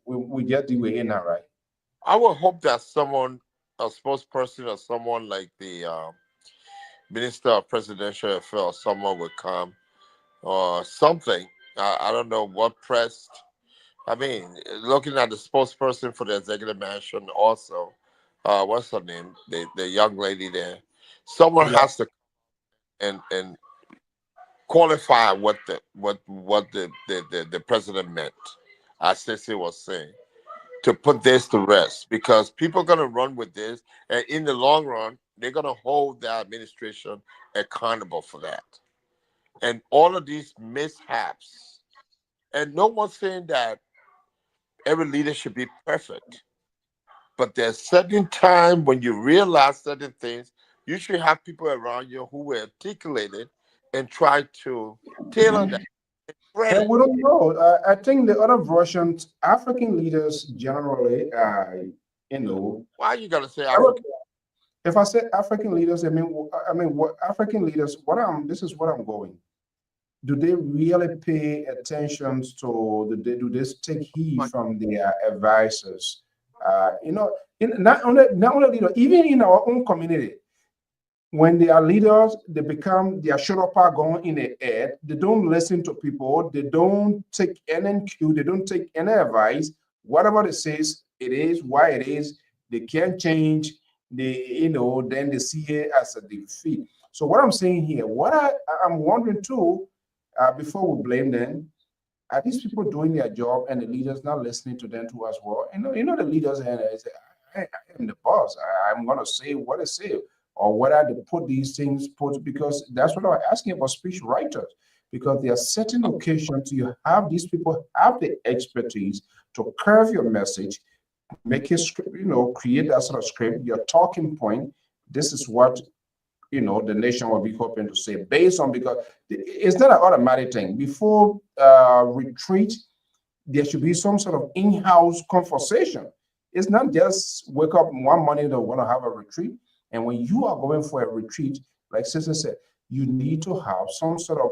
we just deal with A now, right?
I would hope that someone, a spokesperson or someone like the Minister of Presidential Affairs, someone would come or something. I don't know what pressed. I mean, looking at the spokesperson for the executive mansion, also, what's her name? The young lady there. Someone has to and qualify what the president meant, as Sissy was saying, to put this to rest, because people are going to run with this, and in the long run, they're going to hold the administration accountable for that. And all of these mishaps, and no one's saying that every leader should be perfect, but there's certain time when you realize certain things, you should have people around you who will articulate it and try to tailor that.
And we don't know. I think the other versions, African leaders generally,
Why you gotta say African?
if I say African leaders, I mean what African leaders. This is what I'm going. Do they really pay attention to? Do they take heed from their advisors? Not only leader, even in our own community, when they are leaders, they are shut up going in the head. They don't listen to people. They don't take any cue. They don't take any advice. Whatever it says, it is why it is. They can't change. Then they see it as a defeat. So what I'm saying here, I'm wondering too, before we blame them, are these people doing their job and the leaders not listening to them too as well? The leaders and say, I am the boss. I'm gonna say what I say, or whether they put these things because that's what I'm asking about speech writers. Because there are certain occasions you have these people have the expertise to curve your message, make it create that sort of script, your talking point. This is what the nation will be hoping to say based on, because it's not an automatic thing. Before retreat, there should be some sort of in-house conversation. It's not just wake up one morning to want to have a retreat. And when you are going for a retreat, like Sister said, you need to have some sort of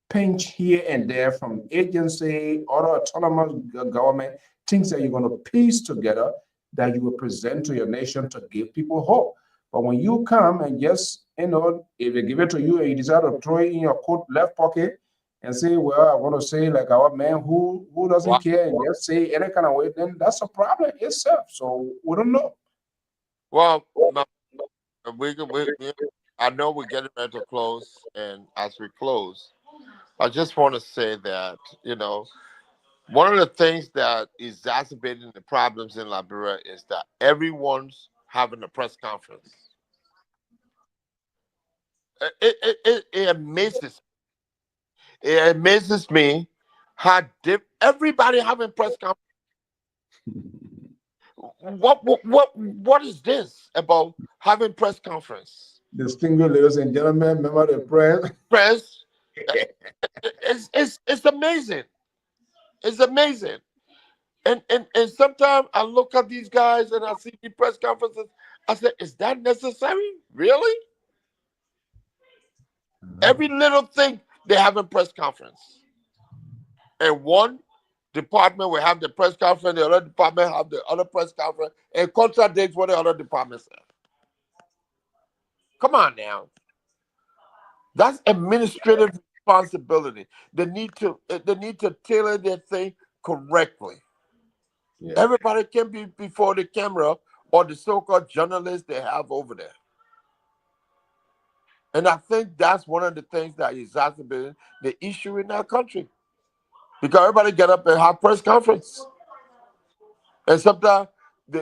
pinch here and there from agency, other autonomous government, things that you're going to piece together that you will present to your nation to give people hope. But when you come and just, if they give it to you and you decide to throw it in your coat left pocket and say, well, I want to say like our man who doesn't care and just say any kind of way, then that's a problem itself. So we don't know.
Well, I know we're getting ready to close, and as we close, I just want to say that, one of the things that is exacerbating the problems in Liberia is that everyone's having a press conference. It amazes me how everybody having press conference. What is this about having press conference?
Distinguished ladies and gentlemen, member of the press.
Press, it's amazing. It's amazing. And sometimes I look at these guys and I see the press conferences. I said, is that necessary? Really? Every little thing they have a press conference. And one department will have the press conference, the other department have the other press conference, and contradicts what the other department said. Come on now. That's administrative responsibility. They need to tailor their thing correctly.
Yeah.
Everybody can be before the camera or the so-called journalists they have over there. And I think that's one of the things that exacerbated the issue in our country. Because everybody get up and have press conference. And sometimes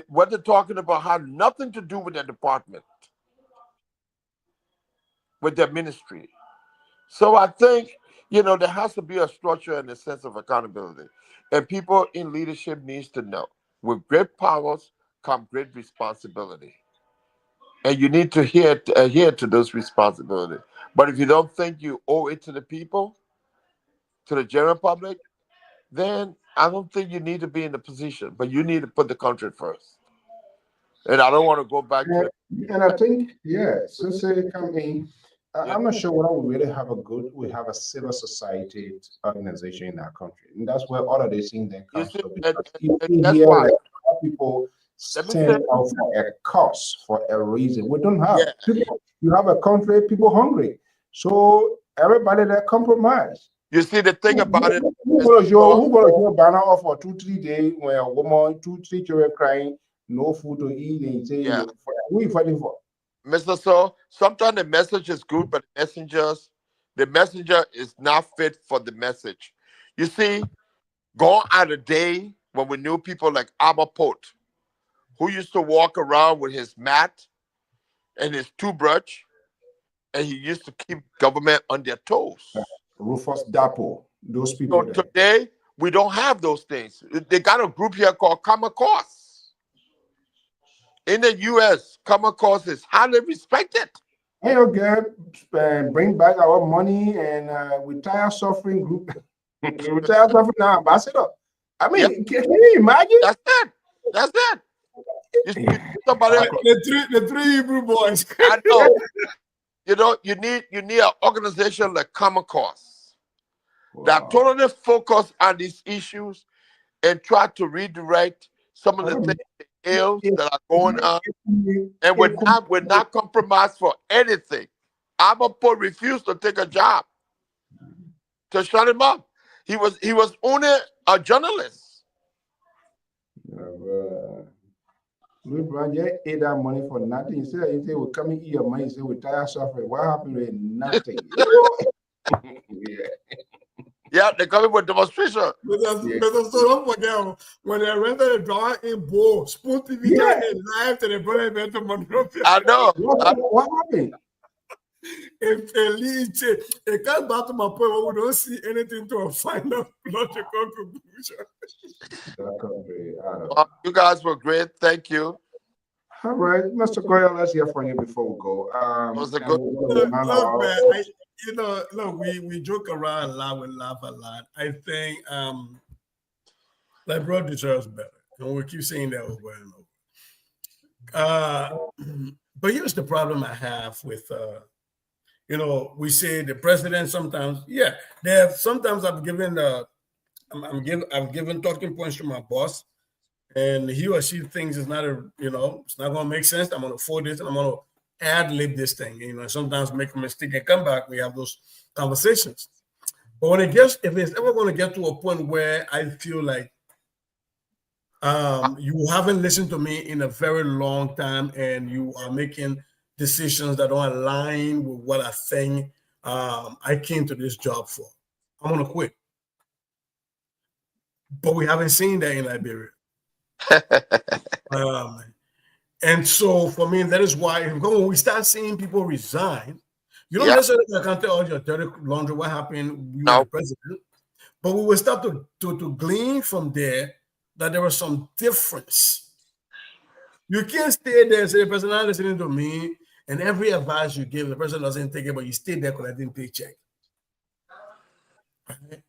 what they're talking about have nothing to do with their department, with their ministry. So I think, there has to be a structure and a sense of accountability. And people in leadership needs to know, with great powers come great responsibility. And you need to adhere to those responsibilities. But if you don't think you owe it to the people, to the general public, then I don't think you need to be in the position. But you need to put the country first. And I don't want to go back to
And I think, since they come in,
Yeah.
I'm not sure whether we really have we have a civil society organization in our country. And that's where all of these things then
You
comes
see,
from.
and
Because you
that's
hear
why.
like people
Let me
stand
say,
out for a cause, for a reason. We don't have
yeah,
people. You have a country, people hungry. So everybody that compromise.
you see the thing about it,
Who
Mr.
gonna show
Saul,
who gonna show banner off for 2-3 days when a woman, 2-3 children crying, no food to eat, and say
yeah,
who you fighting for?
Mr. Saul, sometimes the message is good, but the messenger is not fit for the message. You see, gone are the day when we knew people like Abba Pote, who used to walk around with his mat and his toothbrush, and he used to keep government on their toes.
Rufus Dapo, those
So
people there.
today, we don't have those things. They got a group here called Common Cause. In the U.S., Common Cause is highly respected.
Hey, okay, bring back our money and retire suffering group. Retire suffering now, ambassador. I mean,
Yep,
can you imagine?
that's it. That's it. You see somebody,
The three Hebrew boys.
I know. You need an organization like Common Cause that
Wow.
totally focus on these issues and try to redirect some of the things, the ills that are going on. And we're not compromised for anything. Abapo refused to take a job to shut him up. He was only a journalist.
Louis Brand ate that money for nothing. He said we come and eat your money. He said we retire suffering. What happened with nothing? Yeah.
Yeah, they're coming with demonstration.
But don't forget when they rented a drawer in Bo, Spoon TV
Yeah.
in live to the brother event to Monrovia.
I know.
What happened?
If it comes back to my point where we don't see anything to a final logical conclusion.
You guys were great. Thank you.
All right, Mr. Goyle, let's hear from you before we go.
It was a good.
Look, man, look, we joke around a lot, we laugh a lot. I think like bro deserves better. And we keep saying that over and over. But here's the problem I have with we say the president sometimes, sometimes I've given I've given talking points to my boss, and he or she thinks it's not it's not gonna make sense. I'm gonna fold this and I'm gonna ad lib this thing. Sometimes make a mistake and come back. We have those conversations. But if it's ever gonna get to a point where I feel like you haven't listened to me in a very long time and you are making decisions that don't align with what I think I came to this job for, I'm gonna quit. But we haven't seen that in Liberia. And so for me, that is why when we start seeing people resign, you don't necessarily can't tell all your dirty laundry what happened you were the president, but we will start to glean from there that there was some difference. You can't stay there and say the president not listening to me, and every advice you give, the president doesn't take it, but you stay there collecting paycheck. Right?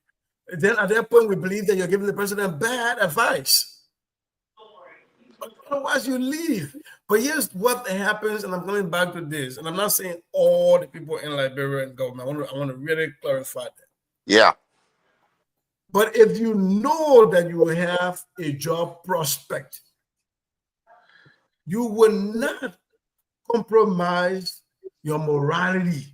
Then at that point, we believe that you're giving the president bad advice. But otherwise, you leave. But here's what happens, and I'm going back to this, and I'm not saying all the people in Liberia and government. I want to really clarify that.
Yeah.
But if you know that you have a job prospect, you will not compromise your morality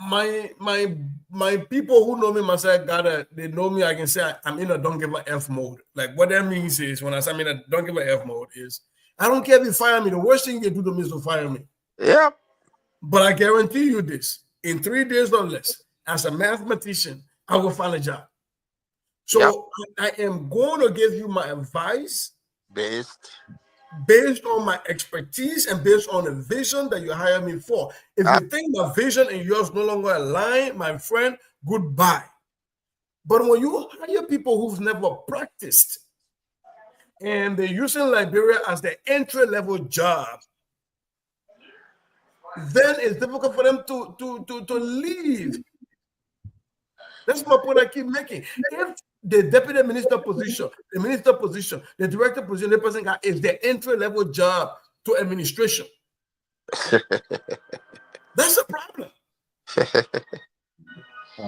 My people who know me, myself, they know me. I can say I'm in a don't give a F mode. Like what that means is when I say I'm in a don't give a F mode is I don't care if you fire me. The worst thing you do to me is to fire me.
Yep.
But I guarantee you this: in 3 days or less, as a mathematician, I will find a job. So I am going to give you my advice based on my expertise and based on the vision that you hire me for. If you think my vision and yours no longer align, my friend, goodbye. But when you hire people who've never practiced and they're using Liberia as their entry-level job, then it's difficult for them to leave. That's my point I keep making. If the deputy minister position, the minister position, the director position, the person got is their entry-level job to administration. That's a problem.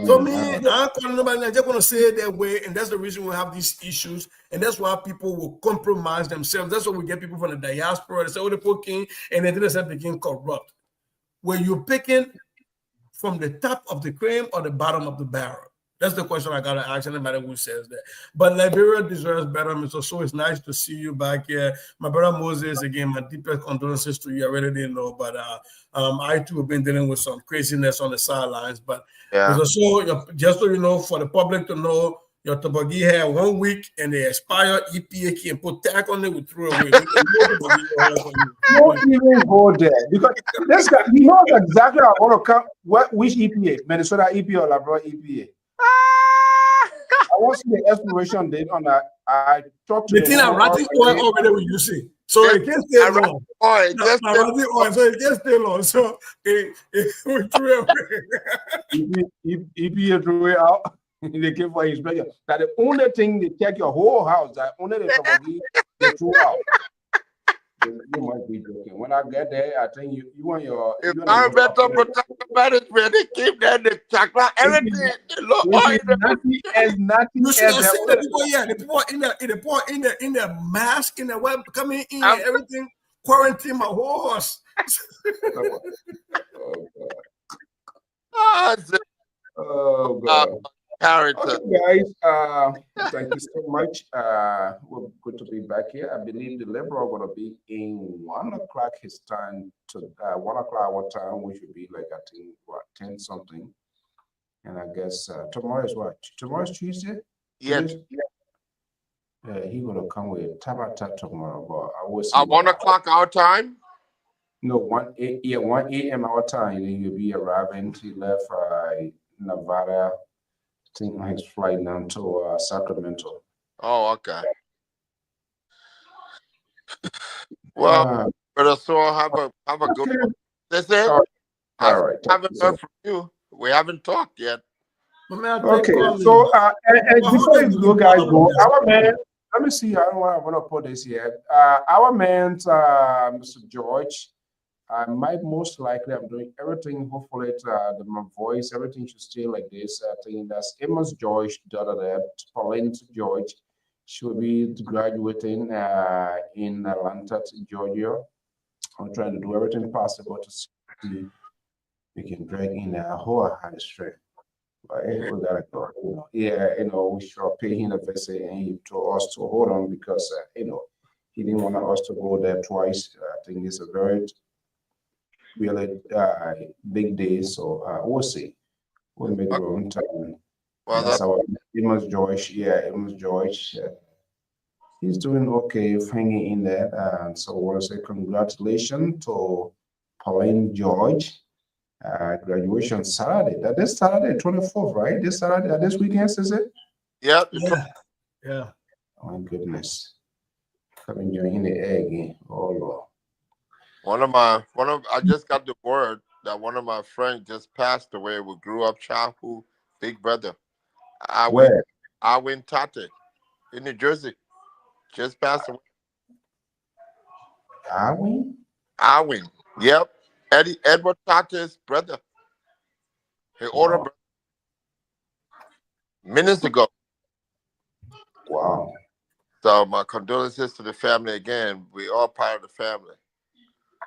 So me, I'm calling nobody. I'm just going to say it that way, and that's the reason we have these issues, and that's why people will compromise themselves. That's why we get people from the diaspora. They say, "Oh, the king," and then they say became corrupt. Were you picking from the top of the cream or the bottom of the barrel? That's the question I got to ask anybody who says that. But Liberia deserves better, Mr. So it's nice to see you back here. My brother Moses, again, my deepest condolences to you. I really didn't know, but I too have been dealing with some craziness on the sidelines. But Mr. So, just so you know, for the public to know, your Tabagi had 1 week and they expired EPA key and put tag on it, we threw it away.
Don't even go there because this guy, he knows exactly how I want to come. Which EPA? Minnesota EPA or Labrador EPA? I want to see the expiration date on that. I talked to
the thing I'm writing oil already we use it. So it can stay long. So it can stay long. So we threw it away.
EPA threw it out. They came for inspection. That the only thing they check your whole house, that only the Tabagi they threw out. You might be joking. When I get there, I think you want your.
If I better protect management, they keep that the chocolate, everything.
As nothing
you should have
as
seen the people, in the mask, in the web coming in and everything, quarantine my whole house.
Oh God.
Character.
Okay, guys, thank you so much. We're good to be back here. I believe the Liberal are going to be in 1 o'clock his time to 1 o'clock our time, which would be like, I think, what, 10 something. And I guess tomorrow is what? Tomorrow's Tuesday?
Yes.
Yeah, he's going to come with Tabata tomorrow, but I will see.
At 1 o'clock our time?
No, 1 a.m. our time. Then you'll be arriving. He left Nevada. I think his flight down to Sacramento.
Oh, okay. Well, Brother Saul, have a good one. That's it.
All right.
I haven't heard from you. We haven't talked yet.
Okay, so and before you guys go, our man, let me see. I don't want to put this here. Our man, Mr. George, I might most likely, I'm doing everything. Hopefully, my voice, everything should stay like this. I think that's Amos George, Pauline George. She will be graduating in Atlanta, Georgia. I'm trying to do everything possible to see we can drag in a whole high strength. But we gotta go. We should pay him a visit, and he told us to hold on because he didn't want us to go there twice. I think it's a very really big day, so we'll see. We'll make our own time. Well, that's our Amos George. Yeah, Amos George. He's doing okay, hanging in there. So I want to say congratulations to Pauline George. Graduation Saturday. That this Saturday, 24th, right? This Saturday, this weekend, is it?
Yeah.
Yeah.
Oh my goodness. Coming in the egg. Oh Lord.
I just got the word that one of my friends just passed away. We grew up childhood, big brother. Arwin Tate in New Jersey. Just passed away. Arwin. Yep. Edward Tate's brother. His older brother. Minutes ago.
Wow.
So my condolences to the family again. We all part of the family.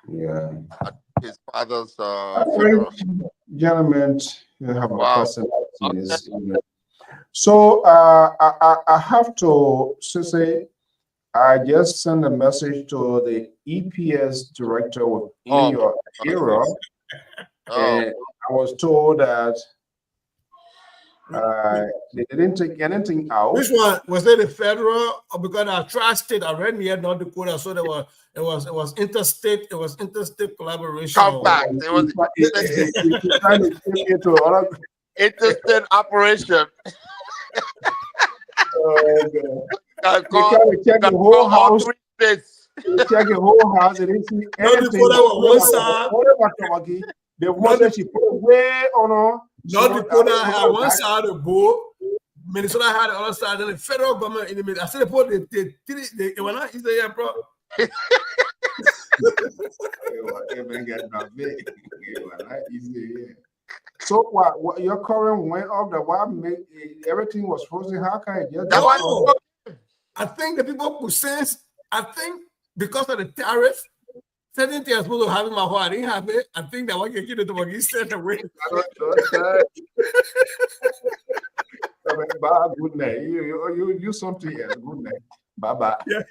Yeah.
at his father's
All
funeral.
right, gentlemen, you have a
Wow.
person in this evening. So I have to say, I just sent a message to the EPS director within
Oh,
your era,
oh,
and I was told that they didn't take anything out.
Which one was it? The federal? Or because I tri-state, I read here North Dakota, so it was interstate. It was interstate collaboration.
come back. It was
It's trying to take it to other.
interstate operation.
They trying to check the whole
All
house.
3 states.
They check the whole house. They didn't see
North
anything.
Dakota was one side.
The one that she put way on her.
North Dakota had one side of the boat. Minnesota had the other side. Then the federal government in the middle. I said, they were not easy, yeah, bro.
So what your current went up, the what made everything was frozen? How can it just
No, I think the people who sense, I think because of the tariff, certain things are supposed to have in my heart. I didn't have it. I think that one can get it to what he said away.
Bye, good night. You something else. Good night. Bye-bye.
Yeah.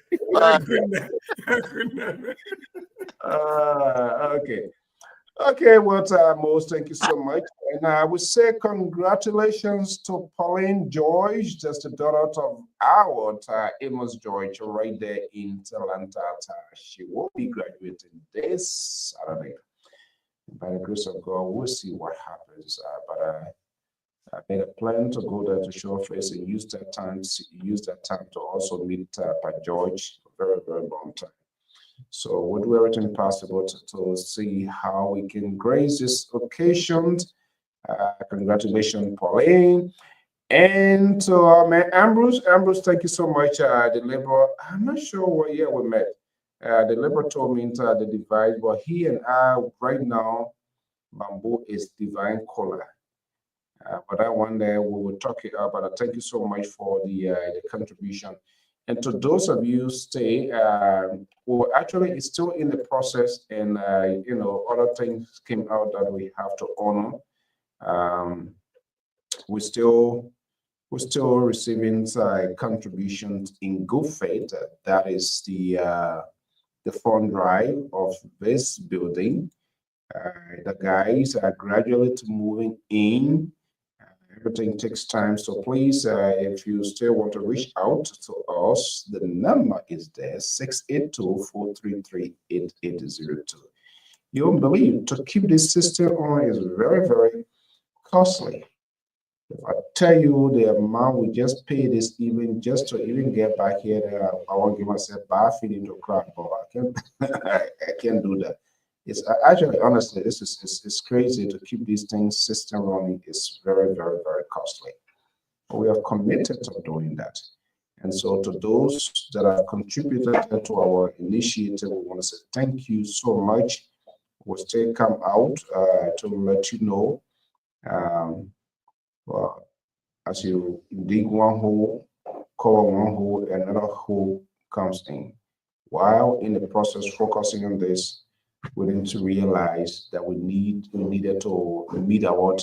Good night. Good night.
Okay. Okay, well, Most, thank you so much. And I would say congratulations to Pauline George, that's the daughter of our Amos George, right there in Atlanta. She will be graduating this Saturday. By the grace of God, we'll see what happens. But I made a plan to go there to show face and use that time to also meet Pa George for a very, very long time. So we'll do everything possible to see how we can grace this occasion. Congratulations, Pauline. And to man Ambrose. Ambrose, thank you so much. The Lpr, I'm not sure what year we met. The Lpr told me the device, but he and I right now, Bamboo is divine color. But I one day we will talk it up. But thank you so much for the contribution. And to those of you stay, well, actually, it's still in the process, and other things came out that we have to honor. We're still receiving contributions in good faith. That is the fund drive of this building. The guys are gradually moving in. Everything takes time, so please, if you still want to reach out to us, the number is there, 682-433-8802. You won't believe, to keep this system on is very, very costly. If I tell you the amount we just paid this even just to even get back here, I won't give myself bad feeling to cry, but I can't do that. It's actually, honestly, it's crazy to keep these things system running. It's very, very, very costly. But we are committed to doing that. And so to those that have contributed to our initiative, we want to say thank you so much. We'll still come out to let you know. Well, as you dig one hole, cover one hole, another hole comes in. While in the process focusing on this, we need to realize that we needed to meet our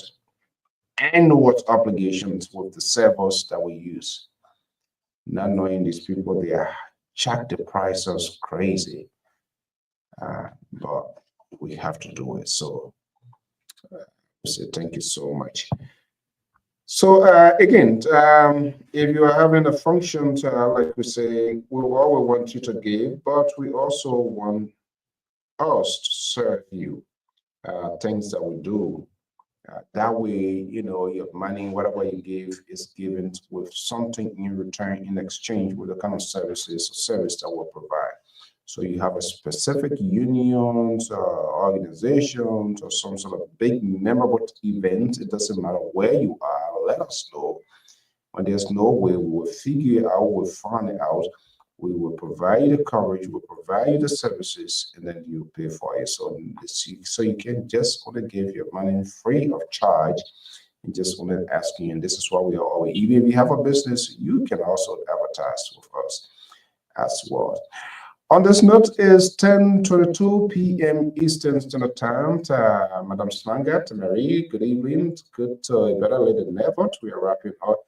annual obligations with the servers that we use. Not knowing these people, they are check the prices crazy, but we have to do it. So, thank you so much. So again, if you are having a function, like we say, we always want you to give, but we also want us to serve you, things that we do. That way, your money, whatever you give, is given with something in return, in exchange with the kind of service that we'll provide. So you have a specific unions, organizations, or some sort of big memorable event. It doesn't matter where you are. Let us know. When there's no way, we will figure it out. We'll find it out. We will provide you the coverage, we'll provide you the services, and then you pay for it. So you can just want to give your money free of charge and just want to ask you. And this is why we are always, even if you have a business, you can also advertise with us as well. On this note is 10:22 p.m. Eastern Standard Time. Madam Slangat, Marie, good evening. Good to better late than never. We are wrapping up.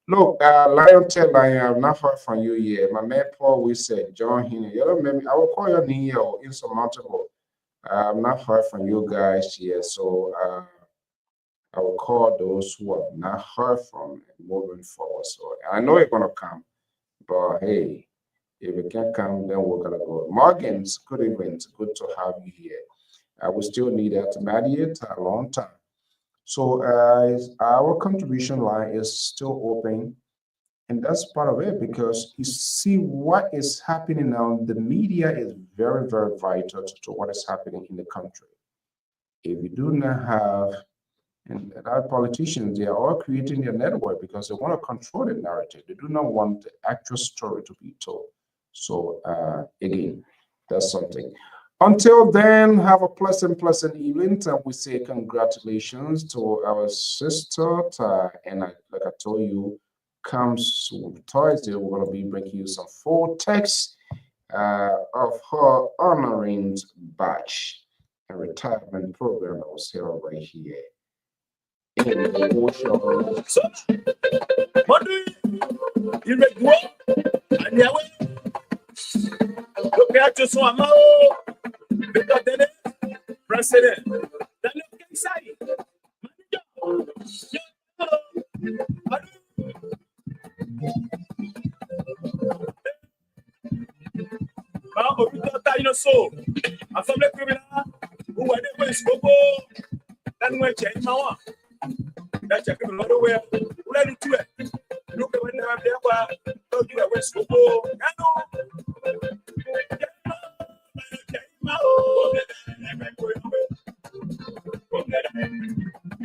Look, Lion Tail, I have not heard from you yet. My man Paul, we said, John Hine, you know, maybe I will call your name insurmountable. I've not heard from you guys yet, so I will call those who have not heard from and moving forward. So I know you're gonna come, but hey, if you can't come, then we're gonna go. Morgan's good evening. It's good to have you here. We still need that mediate a long time. So our contribution line is still open, and that's part of it because you see what is happening now. The media is very, very vital to what is happening in the country. If you do not have, and our politicians, they are all creating their network because they want to control the narrative. They do not want the actual story to be told. So again, that's something. Until then, have a pleasant evening. And we say congratulations to our sister. And like I told you, comes Thursday, we're going to be bringing you some full text of her honoring badge and retirement program that was held right here.
President. Assemblée criminelle, who are the West Coco, then we change now. That's a criminal way. Let it do it. Look at when they have their work, don't do a West Coco.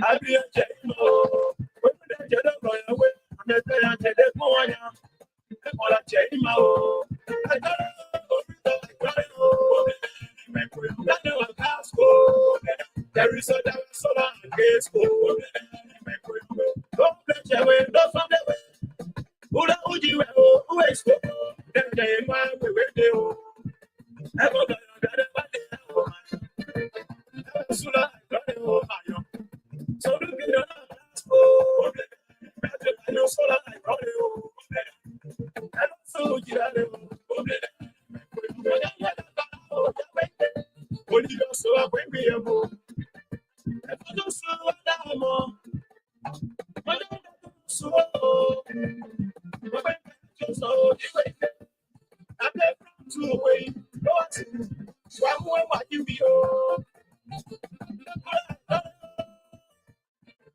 I'll be a jail. When they get up right away, I'm a there is a solar case. Don't let your way, don't from the way. Who would you who is the man we will do? Ever got so look at your solar like and so you so I bring me a book. And for those who are down more, so I'm to away. What? So I'm going what you be.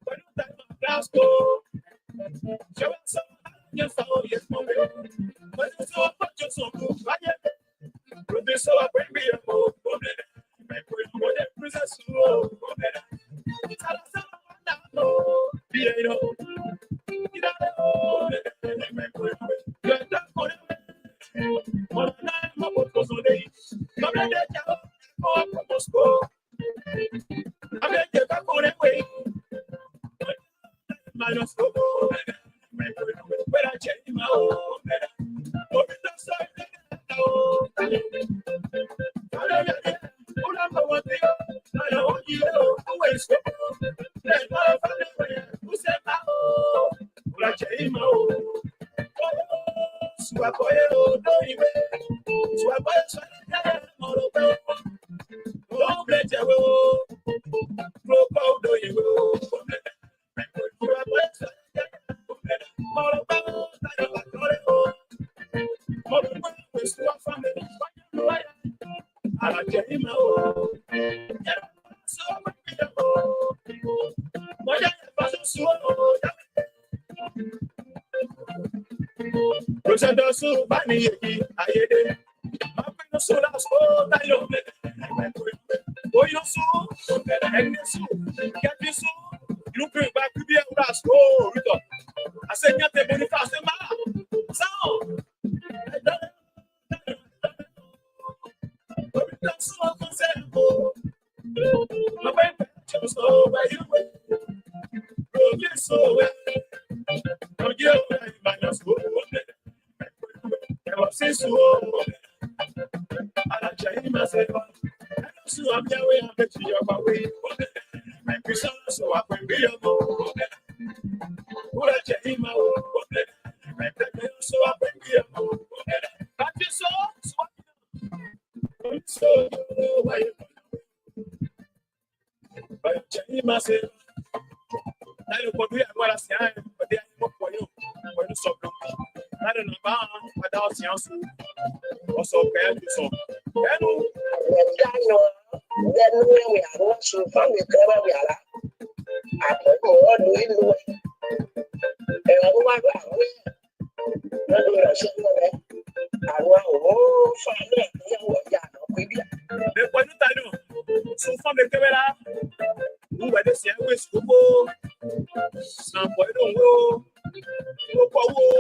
But that class go. Show us some. Yes, yes, but it's so much just so good. So I bring me a book. say, so I'm your way, I'm betting your way. My person, so I can be your mom. Who I tell him, my person, so I can be your mom. But you so why you but him, I say, I don't want to be what I say, but they are for you. When you stop, I don't know about without your also pay to so. Hello. Then we are watching from the cover we are. I don't know what do we do. And I want so from the camera, who were the same way school, some boy don't go, no power,